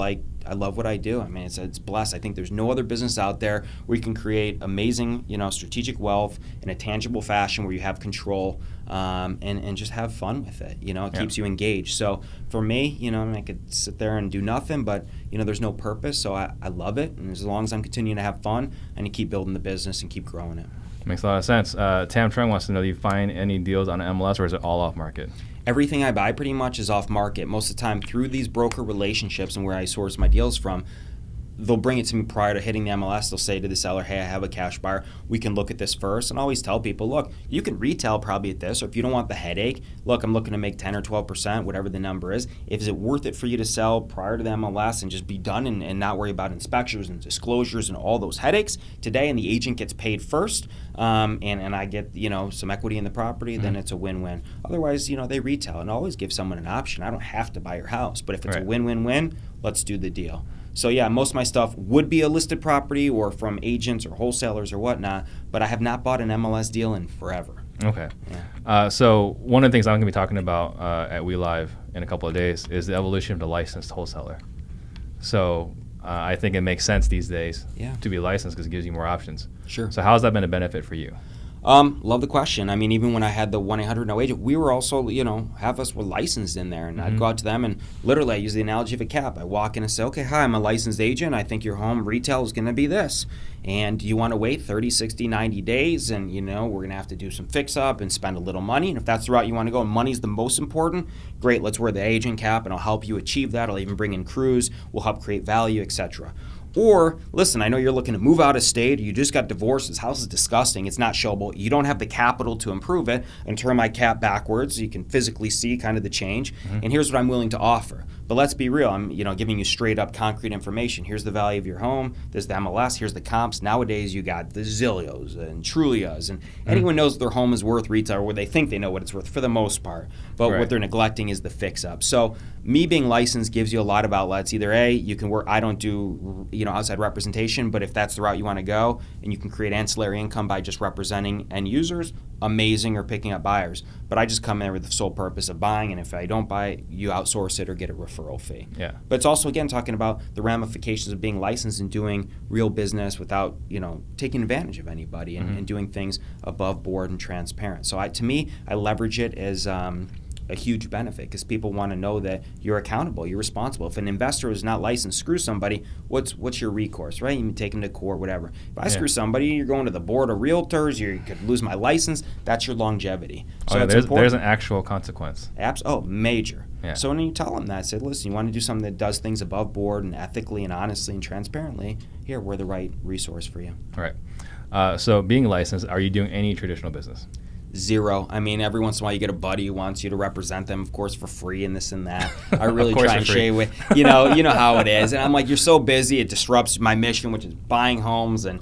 love what I do. I mean, it's blessed. I think there's no other business out there where you can create amazing, strategic wealth in a tangible fashion where you have control, and just have fun with it. It keeps you engaged. So for me, I could sit there and do nothing, but there's no purpose. So I love it, and as long as I'm continuing to have fun, I need to keep building the business and keep growing it. Makes a lot of sense. Tam Trung wants to know, do you find any deals on MLS, or is it all off market? Everything I buy pretty much is off market. Most of the time through these broker relationships and where I source my deals from, they'll bring it to me prior to hitting the MLS. They'll say to the seller, hey, I have a cash buyer. We can look at this first. And I always tell people, look, you can retail probably at this, or if you don't want the headache, look, I'm looking to make 10 or 12%, whatever the number is. Is it worth it for you to sell prior to the MLS and just be done and not worry about inspections and disclosures and all those headaches today, and the agent gets paid first, and I get, some equity in the property, then it's a win-win. Otherwise, they retail, and always give someone an option. I don't have to buy your house, but if it's a win-win-win, let's do the deal. So yeah, most of my stuff would be a listed property or from agents or wholesalers or whatnot, but I have not bought an MLS deal in forever. Okay. Yeah. So one of the things I'm going to be talking about at We Live in a couple of days is the evolution of the licensed wholesaler. So I think it makes sense these days to be licensed because it gives you more options. Sure. So how has that been a benefit for you? Love the question. I mean, even when I had the 1-800-NO-AGENT, we were also, half us were licensed in there. And I'd go out to them and literally I use the analogy of a cap. I walk in and say, okay, hi, I'm a licensed agent. I think your home retail is going to be this. And you want to wait 30, 60, 90 days. And, we're going to have to do some fix up and spend a little money. And if that's the route you want to go and money's the most important, great, let's wear the agent cap and I'll help you achieve that. I'll even bring in crews. We'll help create value, etc. Or, listen, I know you're looking to move out of state, or you just got divorced, this house is disgusting, it's not showable, you don't have the capital to improve it, and turn my cap backwards so you can physically see kind of the change, and here's what I'm willing to offer. But let's be real, I'm giving you straight up concrete information. Here's the value of your home, there's the MLS, here's the comps. Nowadays you got the Zillios and Trulias, and anyone knows their home is worth retail, or they think they know what it's worth for the most part. But what they're neglecting is the fix up. So me being licensed gives you a lot of outlets. Either A, you can work, I don't do outside representation, but if that's the route you want to go and you can create ancillary income by just representing end users, amazing, or picking up buyers. But I just come in with the sole purpose of buying, and if I don't buy it, you outsource it or get a referral fee. Yeah. But it's also, again, talking about the ramifications of being licensed and doing real business without, taking advantage of anybody and doing things above board and transparent. So to me, I leverage it as a huge benefit because people want to know that you're accountable, you're responsible. If an investor is not licensed, screw somebody, what's your recourse, right? You can take them to court, whatever. If I screw somebody, you're going to the board of realtors, you could lose my license, that's your longevity. So there's an actual consequence. Major. Yeah. So when you tell them that, say, listen, you want to do something that does things above board and ethically and honestly and transparently, here, we're the right resource for you. All right. So being licensed, are you doing any traditional business? Zero. I mean, every once in a while you get a buddy who wants you to represent them, of course, for free and this and that. I really try and share with, you know how it is. And I'm like, you're so busy, it disrupts my mission, which is buying homes and,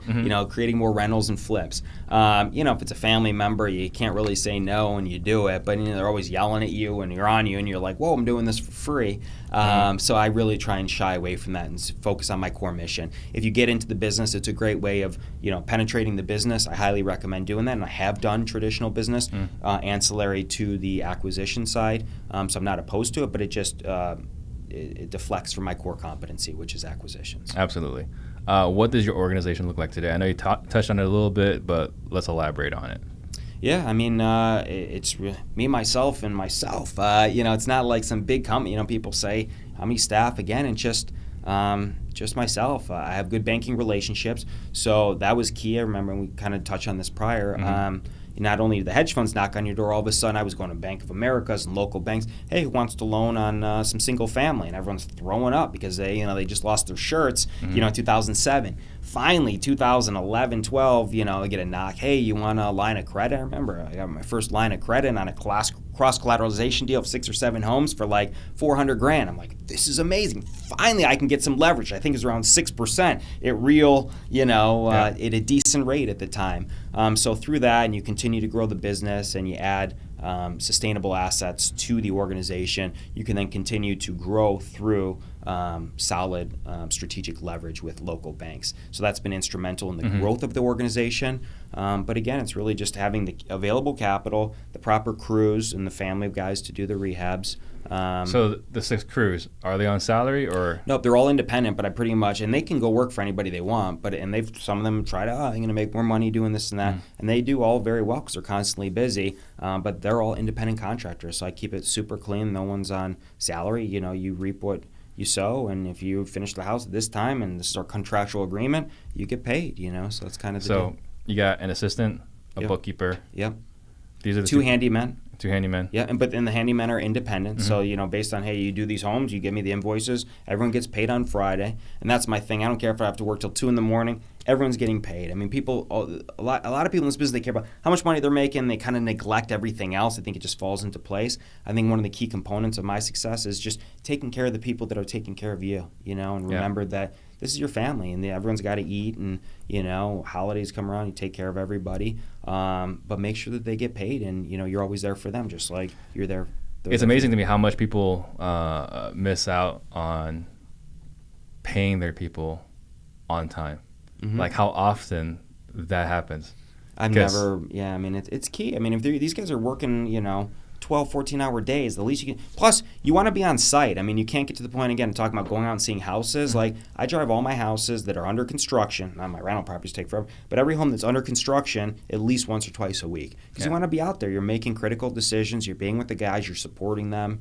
creating more rentals and flips. If it's a family member, you can't really say no and you do it, but they're always yelling at you and you're on you and you're like, whoa, I'm doing this for free. So I really try and shy away from that and focus on my core mission. If you get into the business, it's a great way of, penetrating the business. I highly recommend doing that, and I have done traditional business ancillary to the acquisition side. So I'm not opposed to it, but it just it deflects from my core competency, which is acquisitions. Absolutely. What does your organization look like today? I know you touched on it a little bit, but let's elaborate on it. Yeah, I mean, it's me, myself, and myself. It's not like some big company. People say, how many staff? Again, and just myself. I have good banking relationships, so that was key. I remember we kind of touched on this prior. not only did the hedge funds knock on your door, all of a sudden I was going to Bank of America's and local banks. Hey, who wants to loan on some single family? And everyone's throwing up because they just lost their shirts, in 2007. Finally, 2011, 12, they get a knock. Hey, you want a line of credit? I remember I got my first line of credit on a cross-collateralization deal of 6 or 7 homes for like $400,000. I'm like, this is amazing. Finally, I can get some leverage. I think it's around 6% at real, at a decent rate at the time. So through that, and you continue to grow the business and you add sustainable assets to the organization, you can then continue to grow through solid strategic leverage with local banks. So that's been instrumental in the growth of the organization. But again, it's really just having the available capital, the proper crews, and the family of guys to do the rehabs. So the 6 crews, are they on salary or? Nope, they're all independent, but I pretty much, and they can go work for anybody they want, some of them try to, I'm going to make more money doing this and that, and they do all very well because they're constantly busy, but they're all independent contractors, so I keep it super clean. No one's on salary. You reap what you sow, and if you finish the house at this time and this is our contractual agreement, you get paid, so it's kind of the deal. You got an assistant, a bookkeeper. Yep. These are the 2 handymen. 2 handymen. Yeah, but then the handymen are independent. So, based on, hey, you do these homes, you give me the invoices, everyone gets paid on Friday. And that's my thing. I don't care if I have to work till 2 in the morning. Everyone's getting paid. I mean, a lot of people in this business, they care about how much money they're making. They kind of neglect everything else. I think it just falls into place. I think one of the key components of my success is just taking care of the people that are taking care of you, and remember that this is your family and everyone's got to eat, and, holidays come around, you take care of everybody. But make sure that they get paid, and, you're always there for them, just like you're there. It's amazing to me how much people miss out on paying their people on time. Like how often that happens. It's key. I mean, if these guys are working, 12, 14-hour days, the least you can. Plus, you want to be on site. I mean, you can't get to the point, again, talking about going out and seeing houses. Like, I drive all my houses that are under construction. Not my rental properties take forever, but every home that's under construction at least once or twice a week. Because you want to be out there. You're making critical decisions. You're being with the guys. You're supporting them,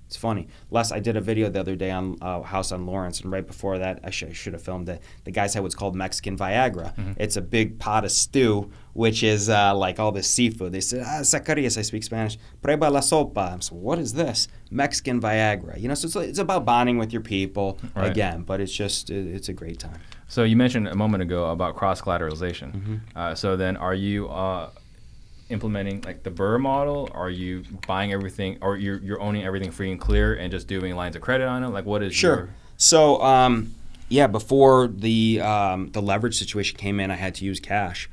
It's funny. Les, I did a video the other day on a house on Lawrence, and right before that, I should have filmed it. The guys had what's called Mexican Viagra. It's a big pot of stew, which is like all this seafood. They said, Zacarias, I speak Spanish, prueba la sopa. So what is this? Mexican Viagra. So it's about bonding with your people, again, but it's a great time. So you mentioned a moment ago about cross-collateralization. So then are you implementing like the Berber model? Are you buying everything, or you're owning everything free and clear and just doing lines of credit on it? Like, what is Sure. So before the leverage situation came in, I had to use cash,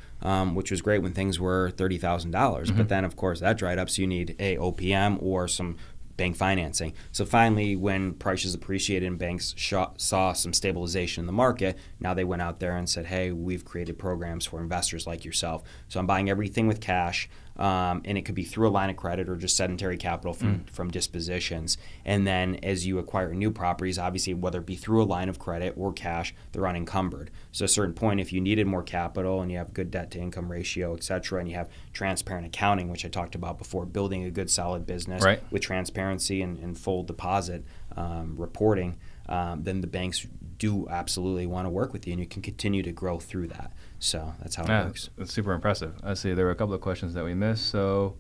which was great when things were $30,000. But then, of course, that dried up, so you need a OPM or some bank financing. So finally, when prices appreciated and banks saw some stabilization in the market, now they went out there and said, hey, we've created programs for investors like yourself. So I'm buying everything with cash, and it could be through a line of credit or just sedentary capital from dispositions. And then as you acquire new properties, obviously, whether it be through a line of credit or cash, they're unencumbered. So at a certain point, if you needed more capital and you have good debt to income ratio, et cetera, and you have transparent accounting, which I talked about before, building a good solid business with transparency and full deposit reporting, then the banks do absolutely want to work with you, and you can continue to grow through that. So that's how it works. That's super impressive. I see there were a couple of questions that we missed. So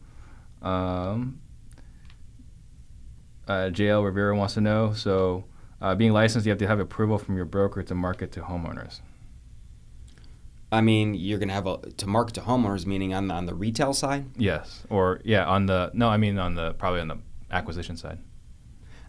JL Rivera wants to know, so being licensed, you have to have approval from your broker to market to homeowners. I mean, you're going to have to market to homeowners, meaning on the retail side? Yes. Or, probably on the acquisition side.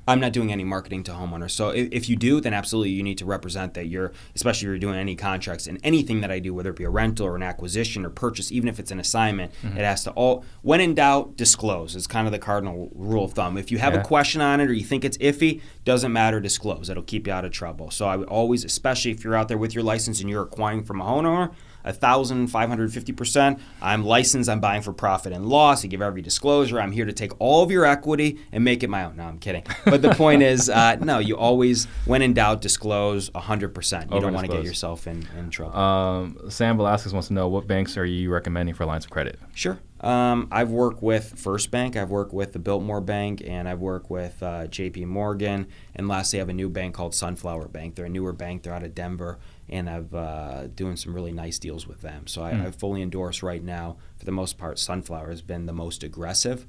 I'm not doing any marketing to homeowners. So if you do, then absolutely you need to represent that especially if you're doing any contracts, and anything that I do, whether it be a rental or an acquisition or purchase, even if it's an assignment, it has to when in doubt, disclose. It's kind of the cardinal rule of thumb. If you have a question on it or you think it's iffy, doesn't matter, disclose. It'll keep you out of trouble. So I would always, especially if you're out there with your license and you're acquiring from a homeowner, 1,550%. I'm licensed. I'm buying for profit and loss. I give every disclosure. I'm here to take all of your equity and make it my own. No, I'm kidding. But the point is, no, you always, when in doubt, disclose 100%. You don't want to get yourself in trouble. Sam Velasquez wants to know, what banks are you recommending for lines of credit? Sure. I've worked with First Bank, I've worked with the Biltmore Bank, and I've worked with JP Morgan, and lastly I have a new bank called Sunflower Bank. They're a newer bank, they're out of Denver, and I've doing some really nice deals with them. So I fully endorse right now, for the most part, Sunflower has been the most aggressive.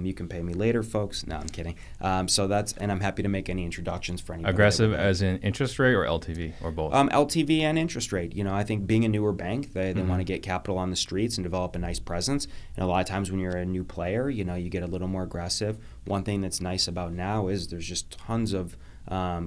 You can pay me later, folks. No, I'm kidding. And I'm happy to make any introductions for anybody. Aggressive as in interest rate or LTV or both? LTV and interest rate. I think being a newer bank, they want to get capital on the streets and develop a nice presence. And a lot of times when you're a new player, you get a little more aggressive. One thing that's nice about now is there's just tons of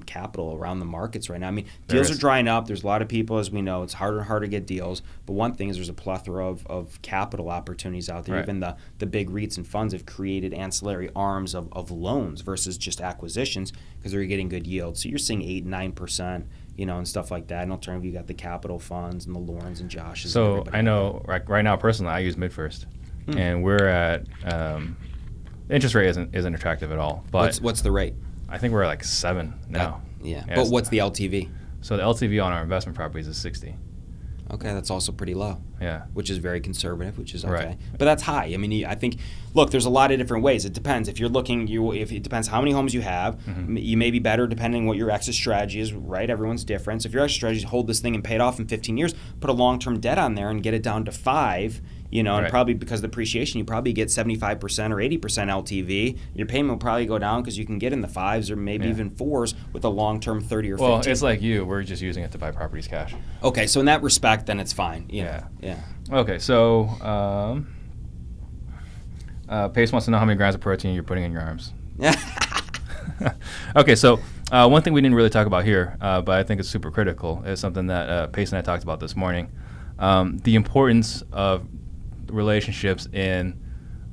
capital around the markets right now. I mean, deals are drying up. There's a lot of people, as we know. It's harder and harder to get deals. But one thing is there's a plethora of capital opportunities out there. Right. Even the big REITs and funds have created ancillary arms of loans versus just acquisitions because they're getting good yields. So you're seeing 8-9%, and stuff like that. And alternatively, you got the capital funds and the Lorens and Joshes. So I know right now, personally, I use MidFirst. And we're at interest rate isn't attractive at all. But what's the rate? I think we're at like 7 now. Yeah. But what's the LTV? So the LTV on our investment properties is 60. Okay, that's also pretty low. Yeah. Which is very conservative, which is okay. Right. But that's high. I mean, I think, look, there's a lot of different ways. It depends. If you're looking, if it depends how many homes you have. You may be better depending on what your exit strategy is, right? Everyone's different. So if your exit strategy is hold this thing and pay it off in 15 years, put a long-term debt on there and get it down to 5, and probably because of depreciation, you probably get 75% or 80% LTV. Your payment will probably go down because you can get in the 5s or maybe even 4s with a long-term 30 or 15. Well, it's like you. We're just using it to buy properties cash. Okay, so in that respect, then it's fine. Yeah. Okay, so Pace wants to know how many grams of protein you're putting in your arms. Okay, so one thing we didn't really talk about here, but I think it's super critical, is something that Pace and I talked about this morning. The importance of relationships in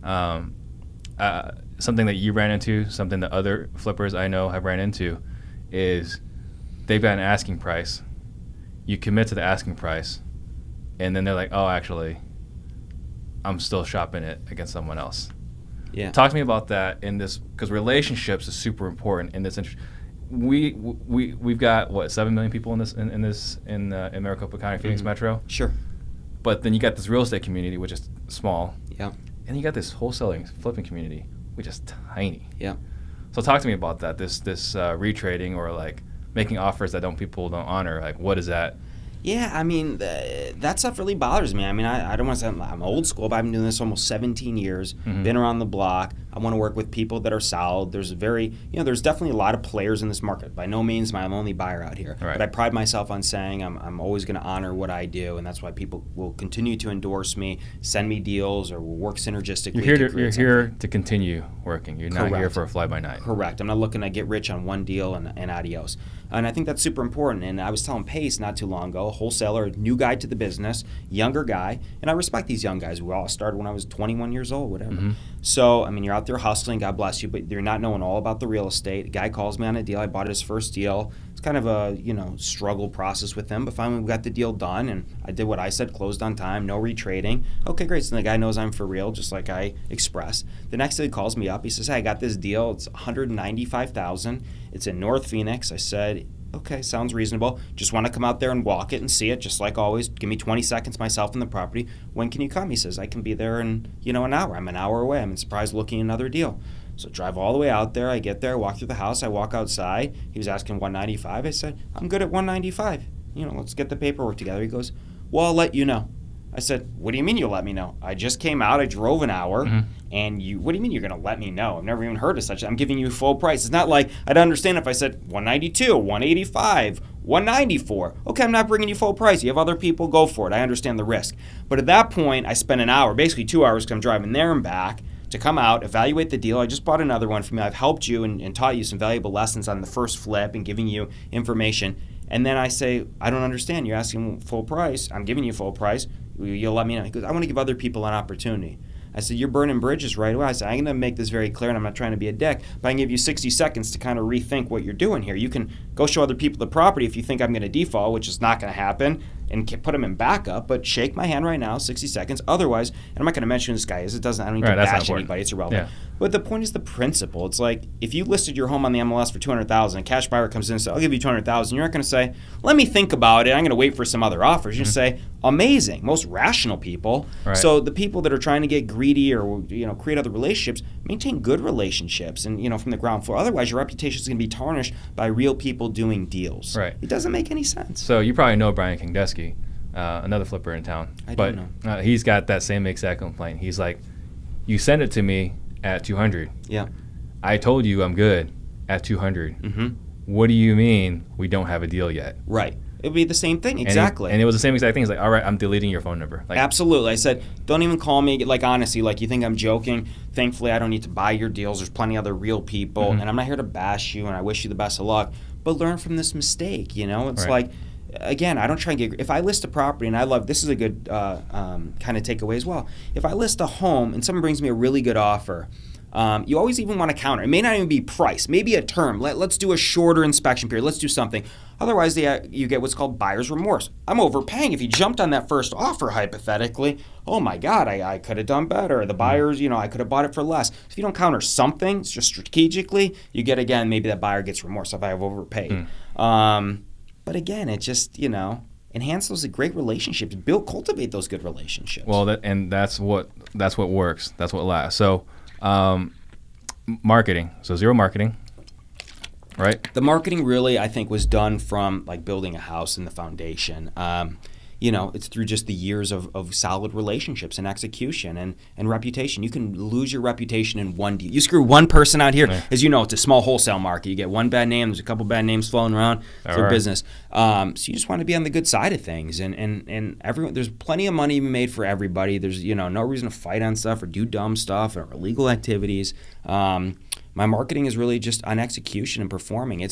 something that you ran into, something that other flippers I know have ran into, is they've got an asking price. You commit to the asking price, and then they're like, oh, actually, I'm still shopping it against someone else. Yeah. Talk to me about that in this, because relationships is super important in this. We've got 7 million people in Maricopa County, Phoenix Metro. Sure. But then you got this real estate community, which is small. Yeah. And you got this wholesaling, flipping community, which is tiny. Yeah. So talk to me about that. This retrading or like making offers that people don't honor. Like, what is that? Yeah, I mean, that stuff really bothers me. I mean, I don't want to say I'm old school, but I've been doing this almost 17 years, been around the block. I want to work with people that are solid. There's there's definitely a lot of players in this market. By no means am I the only buyer out here. Right. But I pride myself on saying I'm always going to honor what I do, and that's why people will continue to endorse me, send me deals, or will work synergistically. You're here to continue working. You're not here for a fly-by-night. Correct. I'm not looking to get rich on one deal and adios. And I think that's super important. And I was telling Pace not too long ago, a wholesaler, new guy to the business, younger guy, and I respect these young guys. We all started when I was 21 years old, whatever. So, I mean, you're out there hustling, God bless you, but you're not knowing all about the real estate. A guy calls me on a deal. I bought his first deal. It's kind of a, struggle process with him, but finally we got the deal done, and I did what I said, closed on time, no retrading. Okay, great. So the guy knows I'm for real, just like I expressed. The next day he calls me up. He says, hey, I got this deal. It's $195,000. It's in North Phoenix. I said, okay, sounds reasonable. Just want to come out there and walk it and see it, just like always. Give me 20 seconds myself in the property. When can you come? He says, I can be there in, an hour. I'm an hour away. I'm surprised looking at another deal. So drive all the way out there. I get there, walk through the house. I walk outside. He was asking 195. I said, I'm good at 195. Let's get the paperwork together. He goes, well, I'll let you know. I said, what do you mean you'll let me know? I just came out. I drove an hour. And what do you mean you're going to let me know? I've never even heard of such. I'm giving you full price. It's not like I'd understand if I said 192, 185, 194. Okay, I'm not bringing you full price. You have other people, go for it. I understand the risk. But at that point, I spent an hour, basically 2 hours, because I'm driving there and back to come out, evaluate the deal. I just bought another one from you. I've helped you and taught you some valuable lessons on the first flip and giving you information. And then I say, I don't understand. You're asking full price. I'm giving you full price. You'll let me know. He goes, I want to give other people an opportunity. I said, you're burning bridges right away. I said, I'm going to make this very clear, and I'm not trying to be a dick, but I can give you 60 seconds to kind of rethink what you're doing here. You can go show other people the property if you think I'm going to default, which is not going to happen. and put him in backup, but shake my hand right now, 60 seconds. Otherwise, and I'm not going to mention who this guy is. I don't need to bash anybody. It's irrelevant. Yeah. But the point is the principle. It's like if you listed your home on the MLS for $200,000, a cash buyer comes in and says, "I'll give you $200,000." You're not going to say, "Let me think about it. I'm going to wait for some other offers." You're going to say, "Amazing." Most rational people. Right. So the people that are trying to get greedy or create other relationships, maintain good relationships, and from the ground floor. Otherwise, your reputation is going to be tarnished by real people doing deals. Right. It doesn't make any sense. So you probably know Brian Kingdeski, another flipper in town. I don't know. He's got that same exact complaint. He's like, "You send it to me at 200. Yeah. I told you I'm good at 200. Mm-hmm. What do you mean we don't have a deal yet?" Right. It would be the same thing. Exactly. And it was the same exact thing. He's like, "All right, I'm deleting your phone number." Like, absolutely. I said, don't even call me. Like, honestly, like, you think I'm joking? Thankfully, I don't need to buy your deals. There's plenty of other real people. Mm-hmm. And I'm not here to bash you, and I wish you the best of luck. But learn from this mistake, It's right. like, again, I don't try and get – if I list a property, and I love – this is a good kind of takeaway as well. If I list a home and someone brings me a really good offer – you always even want to counter. It may not even be price, maybe a term. Let's do a shorter inspection period. Let's do something. Otherwise, you get what's called buyer's remorse. I'm overpaying. If you jumped on that first offer, hypothetically, oh my God, I could have done better. The buyers, I could have bought it for less. If you don't counter something, just strategically, you get, again, maybe that buyer gets remorse if I have overpaid. But again, it just, enhance those great relationships. Cultivate those good relationships. Well, that's what works. That's what lasts. So, marketing. So zero marketing, right? The marketing really, I think, was done from like building a house in the foundation. It's through just the years of solid relationships and execution and reputation. You can lose your reputation in one deal. You screw one person out here, yeah. As you know, it's a small wholesale market. You get one bad name, there's a couple bad names floating around. It's their business. So you just want to be on the good side of things. And everyone, there's plenty of money to be made for everybody. There's no reason to fight on stuff or do dumb stuff or illegal activities. My marketing is really just on execution and performing.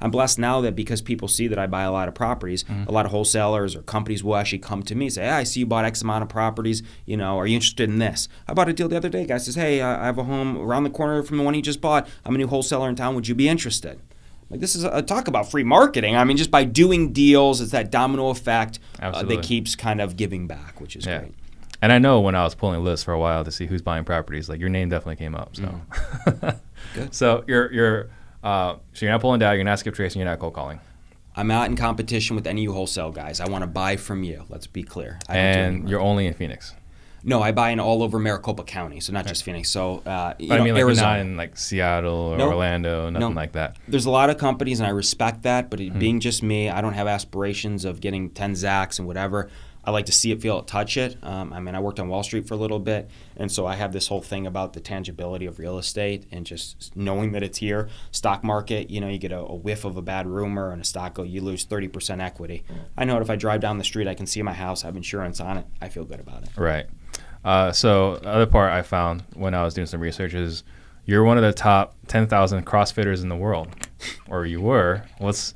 I'm blessed now that because people see that I buy a lot of properties, a lot of wholesalers or companies will actually come to me and say, "Hey, I see you bought X amount of properties, are you interested in this?" I bought a deal the other day. Guy says, "Hey, I have a home around the corner from the one you just bought. I'm a new wholesaler in town. Would you be interested?" Like, this is a talk about free marketing. I mean, just by doing deals, it's that domino effect that keeps kind of giving back, which is great. And I know when I was pulling lists for a while to see who's buying properties, like your name definitely came up. So, Good. So you're not pulling down, you're not skip tracing, you're not cold calling. I'm not in competition with any of you wholesale guys. I want to buy from you. Let's be clear. And you're only in Phoenix. No, I buy in all over Maricopa County, so not just Phoenix. So, I mean, like, Arizona. You're not in like Seattle or Orlando, nothing like that. There's a lot of companies, and I respect that. But being just me, I don't have aspirations of getting 10 Zaks and whatever. I like to see it, feel it, touch it. I worked on Wall Street for a little bit, and so I have this whole thing about the tangibility of real estate and just knowing that it's here. Stock market, you get a whiff of a bad rumor and a stock you lose 30% equity. I know that if I drive down the street, I can see my house, I have insurance on it. I feel good about it. Right. So the other part I found when I was doing some research is you're one of the top 10,000 CrossFitters in the world, or you were. Let's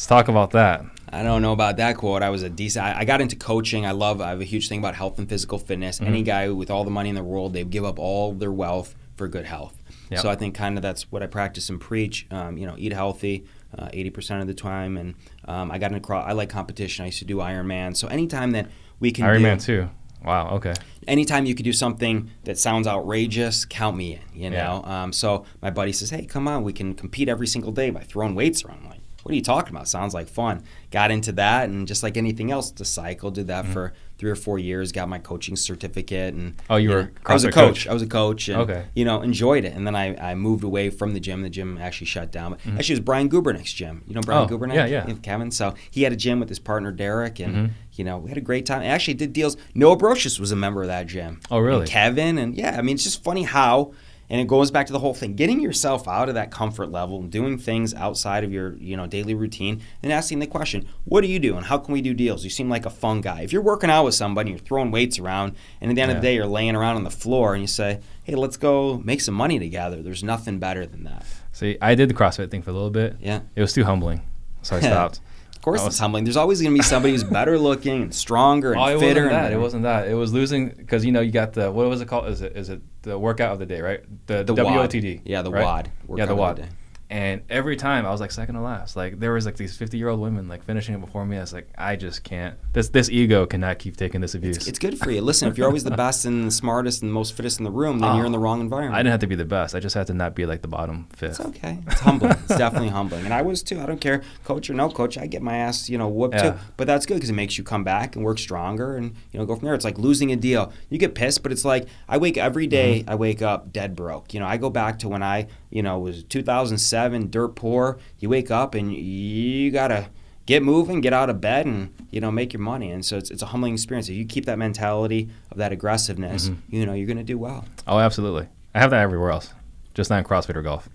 talk about that. I don't know about that quote. I got into coaching. I have a huge thing about health and physical fitness. Mm-hmm. Any guy with all the money in the world, they give up all their wealth for good health. Yep. So I think kind of that's what I practice and preach. Eat healthy 80% of the time. And I like competition. I used to do Ironman. So anytime that we can Ironman too. Wow, okay. Anytime you could do something that sounds outrageous, count me in, Yeah. So my buddy says, "Hey, come on, we can compete every single day by throwing weights around." I'm like, "What are you talking about? Sounds like fun." Got into that, and just like anything else, it's a cycle. Did that for 3 or 4 years, got my coaching certificate. And you were I was a coach. I was a coach and, okay. Enjoyed it. And then I moved away from the gym. The gym actually shut down. But actually, it was Brian Gubernick's gym. You know Brian Gubernick? Yeah. Kevin. So he had a gym with his partner, Derek, and, we had a great time. I actually did deals. Noah Brocious was a member of that gym. Oh, really? And Kevin. And, it's just funny how – and it goes back to the whole thing, getting yourself out of that comfort level and doing things outside of your, daily routine and asking the question, what do you do and how can we do deals? You seem like a fun guy. If you're working out with somebody, you're throwing weights around, and at the end of the day, you're laying around on the floor and you say, hey, let's go make some money together. There's nothing better than that. See, I did the CrossFit thing for a little bit. Yeah. It was too humbling, so I stopped. Of course it's humbling. There's always going to be somebody who's better looking and stronger and fitter. It wasn't that. It was losing because, you got the, what was it called? Is it the workout of the day, right? The WOTD. Yeah, the right? WOD. Yeah, the WOD. And every time I was like second to last. Like there was like these 50-year-old women like finishing it before me. I was like, I just can't. This ego cannot keep taking this abuse. It's good for you. Listen, if you're always the best and the smartest and the most fittest in the room, then you're in the wrong environment. I didn't have to be the best. I just had to not be like the bottom fifth. It's okay. It's humbling. It's definitely humbling. And I was too. I don't care, coach or no coach. I get my ass, whooped too. But that's good because it makes you come back and work stronger and, go from there. It's like losing a deal. You get pissed, but it's like I wake every day, I wake up dead broke. I go back to when I, was 2007, dirt poor. You wake up and you got to get moving, get out of bed and, make your money. And so it's a humbling experience. If you keep that mentality of that aggressiveness, you're going to do well. Oh, absolutely. I have that everywhere else, just not in CrossFit or golf.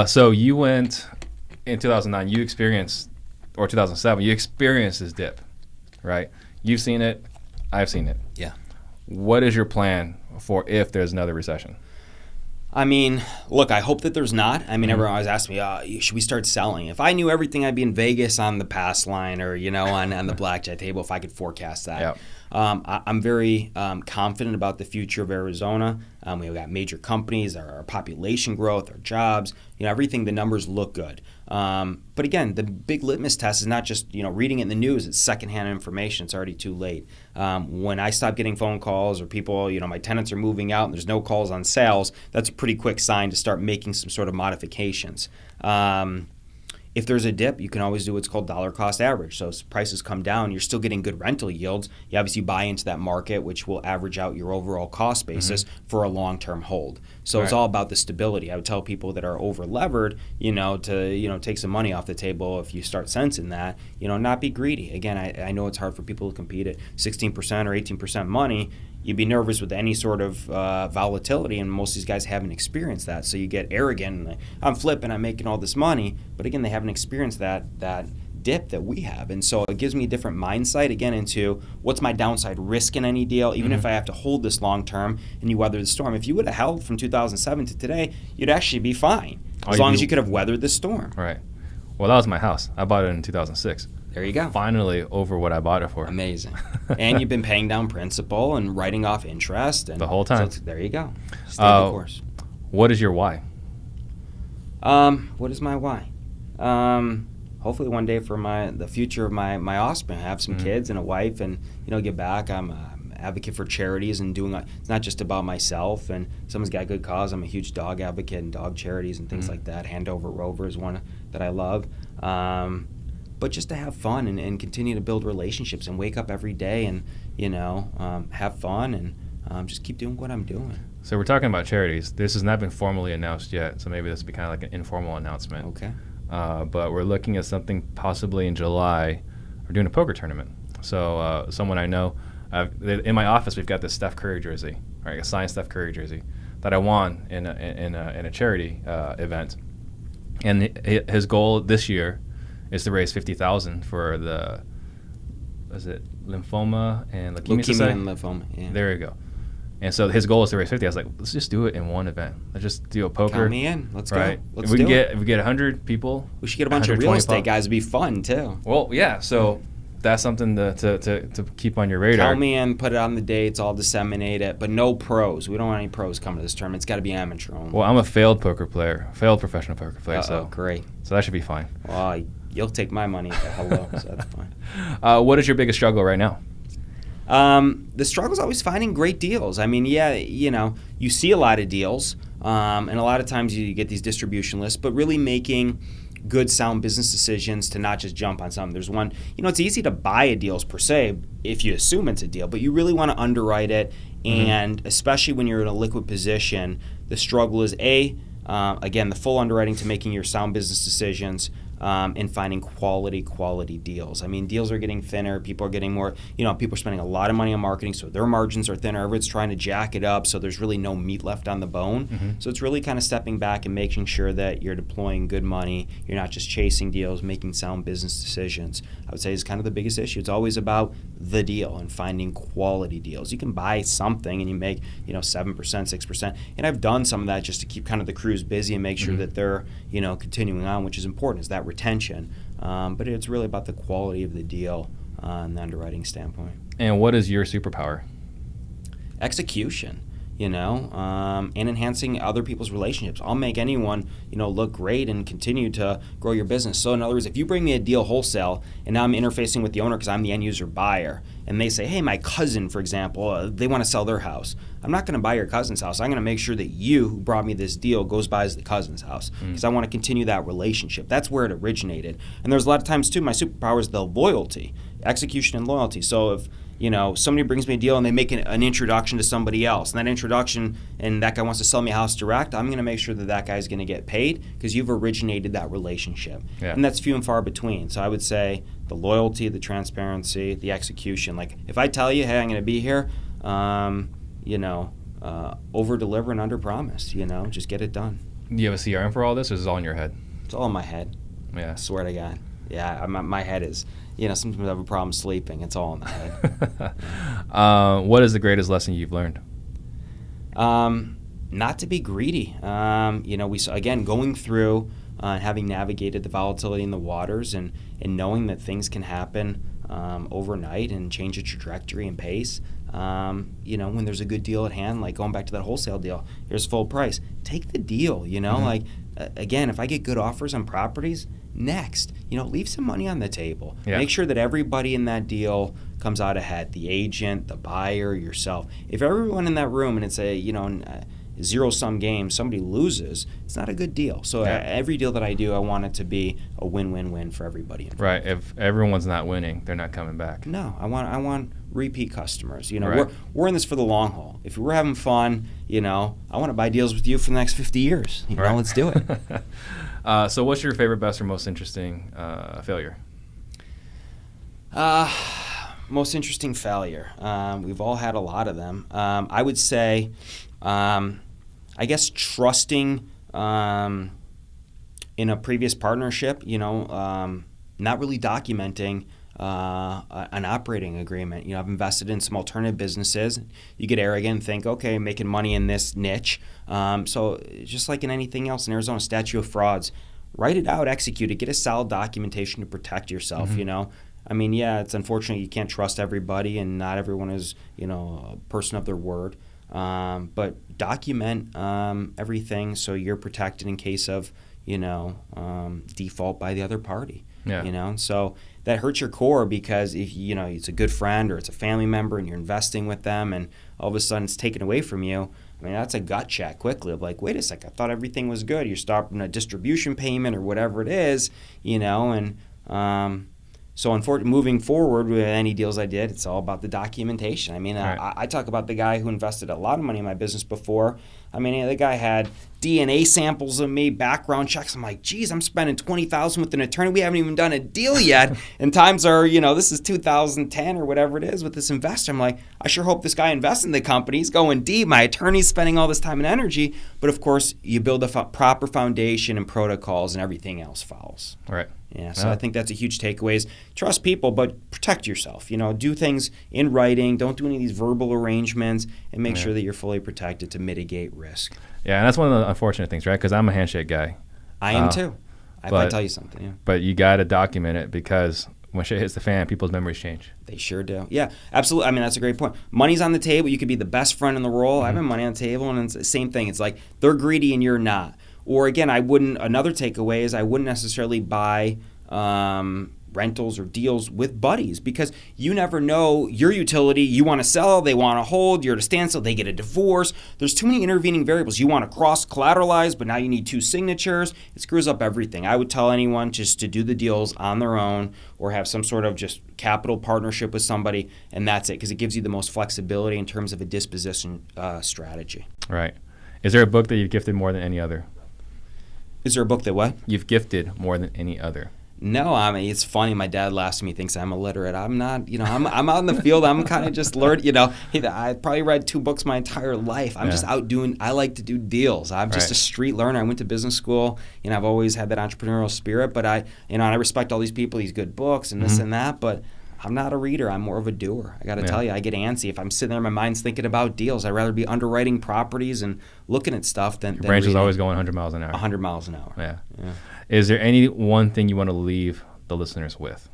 So you went in 2009, you experienced, or 2007, you experienced this dip, right? You've seen it. I've seen it. Yeah. What is your plan for if there's another recession? I mean, look, I hope that there's not. I mean, everyone always asks me, should we start selling? If I knew everything, I'd be in Vegas on the pass line or, on the blackjack table if I could forecast that. Yep. I'm very confident about the future of Arizona. We've got major companies, our population growth, our jobs, everything, the numbers look good. But again, the big litmus test is not just, reading it in the news. It's secondhand information. It's already too late. When I stop getting phone calls or people, my tenants are moving out and there's no calls on sales, that's a pretty quick sign to start making some sort of modifications. If there's a dip, you can always do what's called dollar cost average. So as prices come down, you're still getting good rental yields. You obviously buy into that market, which will average out your overall cost basis for a long-term hold. So it's all about the stability. I would tell people that are over-levered, to take some money off the table if you start sensing that, not be greedy. Again, I know it's hard for people to compete at 16% or 18% money. You'd be nervous with any sort of volatility, and most of these guys haven't experienced that. So you get arrogant, and I'm flipping, I'm making all this money, but again, they haven't experienced that dip that we have. And so it gives me a different mindset, again, into what's my downside risk in any deal, even if I have to hold this long term and you weather the storm. If you would have held from 2007 to today, you'd actually be fine, as long as you could have weathered the storm. Right. Well, that was my house. I bought it in 2006. There you go. Finally over what I bought it for. Amazing. And you've been paying down principal and writing off interest. And the whole time. So there you go. Stay the course. What is your why? What is my why? Hopefully one day for the future of my offspring, have some kids and a wife and, give back. I'm an advocate for charities and it's not just about myself and someone's got a good cause. I'm a huge dog advocate and dog charities and things like that. Hand Over Rover is one that I love. But just to have fun and continue to build relationships and wake up every day and, have fun and just keep doing what I'm doing. So we're talking about charities. This has not been formally announced yet, so maybe this will be kind of like an informal announcement. Okay. But we're looking at something possibly in July. We're doing a poker tournament. So someone I know, in my office, we've got this Steph Curry jersey, right, a signed Steph Curry jersey that I won in a charity event. And his goal this year is to raise $50,000 for the, lymphoma and leukemia society? And lymphoma, yeah. There you go. And so his goal is to raise 50. I was like, let's just do it in one event. Let's just do a poker. Count me in. Let's right? go. Let's if do it. If we get 100 people. We should get a bunch of real estate guys. It'd be fun, too. Well, yeah. So that's something to keep on your radar. Count me in, put it on the dates, I'll disseminate it. But no pros. We don't want any pros coming to this tournament. It's got to be amateur only. Well, I'm a failed professional poker player. So great. So that should be fine. Well, you'll take my money. Hello, so that's fine. What is your biggest struggle right now? The struggle is always finding great deals. I mean, you see a lot of deals, and a lot of times you get these distribution lists, but really making good, sound business decisions to not just jump on something. There's one, it's easy to buy a deal per se if you assume it's a deal, but you really want to underwrite it, and especially when you're in a liquid position, the struggle is again, the full underwriting to making your sound business decisions, and finding quality deals. I mean, deals are getting thinner. People are getting more, people are spending a lot of money on marketing, so their margins are thinner. Everyone's trying to jack it up, so there's really no meat left on the bone. So it's really kind of stepping back and making sure that you're deploying good money. You're not just chasing deals, making sound business decisions. I would say is kind of the biggest issue. It's always about the deal and finding quality deals. You can buy something and you make, 7%, 6%. And I've done some of that just to keep kind of the crews busy and make sure that they're, continuing on, which is important, is that retention. But it's really about the quality of the deal and the underwriting standpoint. And what is your superpower? Execution. and enhancing other people's relationships. I'll make anyone, look great and continue to grow your business. So in other words, if you bring me a deal wholesale and now I'm interfacing with the owner because I'm the end user buyer, and they say, hey, my cousin, for example, they want to sell their house. I'm not going to buy your cousin's house. I'm going to make sure that you, who brought me this deal, goes buys the cousin's house because I want to continue that relationship. That's where it originated. And there's a lot of times, too, my superpower is the loyalty, execution and loyalty. So if somebody brings me a deal and they make an introduction to somebody else, and that introduction, and that guy wants to sell me a house direct, I'm going to make sure that that guy's going to get paid because you've originated that relationship. Yeah. And that's few and far between. So I would say the loyalty, the transparency, the execution. Like if I tell you, hey, I'm going to be here, over deliver and under promise, just get it done. Do you have a CRM for all this, or is it all in your head? It's all in my head. Yeah. I swear to God. Yeah, my head is, sometimes I have a problem sleeping. It's all in the head. What is the greatest lesson you've learned? Not to be greedy. We saw, again, going through having navigated the volatility in the waters and knowing that things can happen overnight and change the trajectory and pace. When there's a good deal at hand, like going back to that wholesale deal, here's full price. Take the deal, again, if I get good offers on properties, next, leave some money on the table. Yeah. Make sure that everybody in that deal comes out ahead, the agent, the buyer, yourself. If everyone in that room, and it's a, zero-sum game, somebody loses, it's not a good deal. So every deal that I do, I want it to be a win-win-win for everybody involved. Right. If everyone's not winning, they're not coming back. No, I want repeat customers. Right. We're in this for the long haul. If we're having fun, I want to buy deals with you for the next 50 years. Right. Let's do it. So what's your favorite, best, or most interesting failure? Most interesting failure. We've all had a lot of them. I would say, I guess trusting in a previous partnership, not really documenting an operating agreement. I've invested in some alternative businesses. You get arrogant and think, okay, I'm making money in this niche. So just like in anything else in Arizona, statute of frauds, write it out, execute it, get a solid documentation to protect yourself, it's unfortunate you can't trust everybody and not everyone is, a person of their word. But document everything so you're protected in case of, default by the other party. Yeah. So that hurts your core because if it's a good friend or it's a family member and you're investing with them and all of a sudden it's taken away from you. That's a gut check quickly of like, wait a sec, I thought everything was good. You're stopping a distribution payment or whatever it is, So unfortunately, moving forward with any deals I did, it's all about the documentation. Right. I talk about the guy who invested a lot of money in my business before. The guy had DNA samples of me, background checks. I'm like, geez, I'm spending $20,000 with an attorney. We haven't even done a deal yet. And times are, this is 2010 or whatever it is with this investor. I'm like, I sure hope this guy invests in the company. He's going deep. My attorney's spending all this time and energy. But of course, you build a proper foundation and protocols and everything else follows. Right. Yeah, so I think that's a huge takeaway is trust people, but protect yourself. Do things in writing. Don't do any of these verbal arrangements and make sure that you're fully protected to mitigate risk. Yeah, and that's one of the unfortunate things, right? Because I'm a handshake guy. I am too. I might tell you something, yeah. But you got to document it because when shit hits the fan, people's memories change. They sure do. Yeah, absolutely. That's a great point. Money's on the table. You could be the best friend in the world. I have money on the table, and it's the same thing. It's like they're greedy and you're not. Or again, another takeaway is I wouldn't necessarily buy rentals or deals with buddies because you never know your utility. You want to sell, they want to hold, you're at a standstill, they get a divorce. There's too many intervening variables. You want to cross-collateralize, but now you need 2 signatures. It screws up everything. I would tell anyone just to do the deals on their own or have some sort of just capital partnership with somebody, and that's it because it gives you the most flexibility in terms of a disposition strategy. Right. Is there a book that you've gifted more than any other? Is there a book that what? You've gifted more than any other. No, it's funny. My dad laughs at me, thinks I'm illiterate. I'm not, I'm out in the field. I'm kind of just learned, I probably read 2 books my entire life. I'm just out I like to do deals. I'm just a street learner. I went to business school. I've always had that entrepreneurial spirit, but I respect all these people, these good books and this and that, but I'm not a reader. I'm more of a doer. I got to tell you, I get antsy. If I'm sitting there, my mind's thinking about deals. I'd rather be underwriting properties and looking at stuff than Your brain is always going 100 miles an hour. 100 miles an hour. Yeah. Is there any one thing you want to leave the listeners with?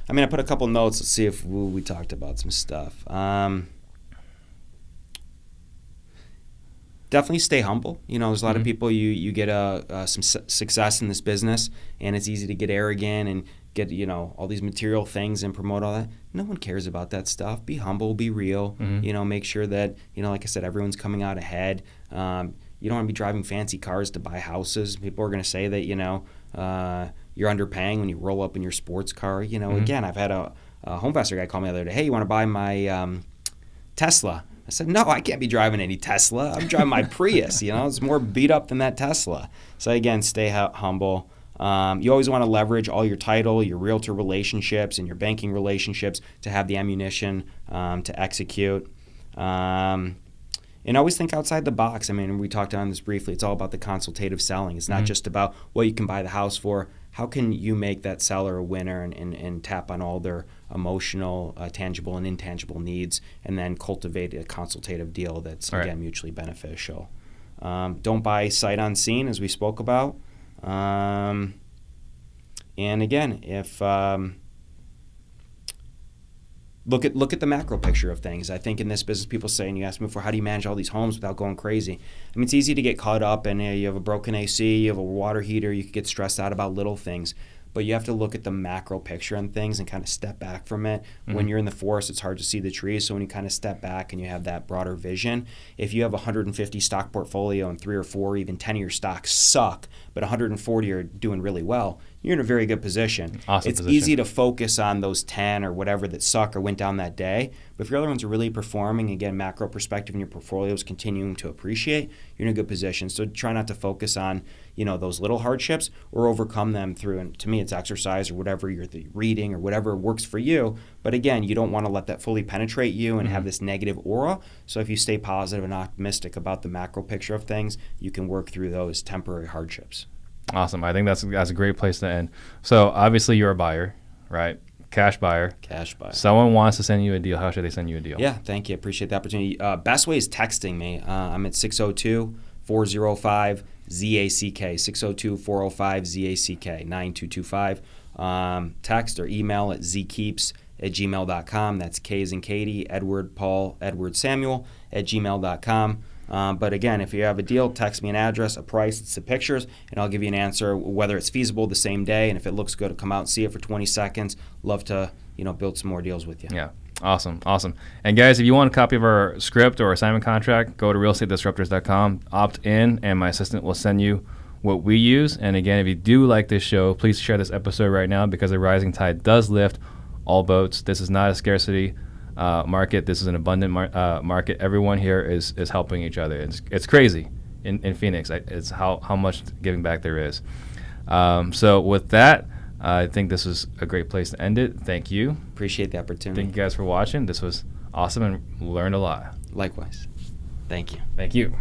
I put a couple notes. Let's see if we talked about some stuff. definitely stay humble. There's a lot of people, you get some success in this business, and it's easy to get arrogant and get, all these material things and promote all that. No one cares about that stuff. Be humble, be real, make sure that, like I said, everyone's coming out ahead. You don't want to be driving fancy cars to buy houses. People are going to say that, you're underpaying when you roll up in your sports car. Again, I've had a home investor guy call me the other day, hey, you want to buy my Tesla? I said, no, I can't be driving any Tesla. I'm driving my Prius. It's more beat up than that Tesla. So again, stay humble. You always want to leverage all your title, your realtor relationships, and your banking relationships to have the ammunition to execute. And always think outside the box. I mean, we talked on this briefly. It's all about the consultative selling. It's not just about what you can buy the house for. How can you make that seller a winner and tap on all their emotional, tangible, and intangible needs, and then cultivate a consultative deal that's, again, mutually beneficial. Don't buy sight unseen, as we spoke about. And again, if look at the macro picture of things. I think in this business, people say, and you ask me before, how do you manage all these homes without going crazy? I mean, it's easy to get caught up, and you have a broken AC, you have a water heater, you could get stressed out about little things. But you have to look at the macro picture on things and kind of step back from it. When you're in the forest, it's hard to see the trees. So when you kind of step back and you have that broader vision, if you have a 150 stock portfolio and 3 or 4, even 10 of your stocks suck, but 140 are doing really well, you're in a very good position. It's easy to focus on those 10 or whatever that suck or went down that day. But if your other ones are really performing, again, macro perspective, and your portfolio is continuing to appreciate, you're in a good position. So try not to focus on, those little hardships, or overcome them through, and to me, it's exercise or whatever you're reading or whatever works for you. But again, you don't want to let that fully penetrate you and have this negative aura. So if you stay positive and optimistic about the macro picture of things, you can work through those temporary hardships. Awesome. I think that's a great place to end. So obviously you're a buyer, right? Cash buyer. Cash buyer. Someone wants to send you a deal. How should they send you a deal? Yeah, thank you. Appreciate the opportunity. Best way is texting me. I'm at 602-405-ZACK, 602-405-ZACK, 9225. Text or email at zkepes@gmail.com. That's K as in Katie, Edward, Paul, Edward, Samuel @gmail.com. But again, if you have a deal, text me an address, a price, some pictures, and I'll give you an answer, whether it's feasible the same day, and if it looks good, to come out and see it for 20 seconds. Love to, build some more deals with you. Yeah. Awesome. And guys, if you want a copy of our script or assignment contract, go to realestatedisruptors.com, opt in, and my assistant will send you what we use. And again, if you do like this show, please share this episode right now, because the rising tide does lift all boats. This is not a scarcity market. This is an abundant market. Everyone here is helping each other. It's crazy in Phoenix. It's how much giving back there is. So with that, I think this is a great place to end it. Thank you. Appreciate the opportunity. Thank you guys for watching. This was awesome and learned a lot. Likewise. Thank you. Thank you.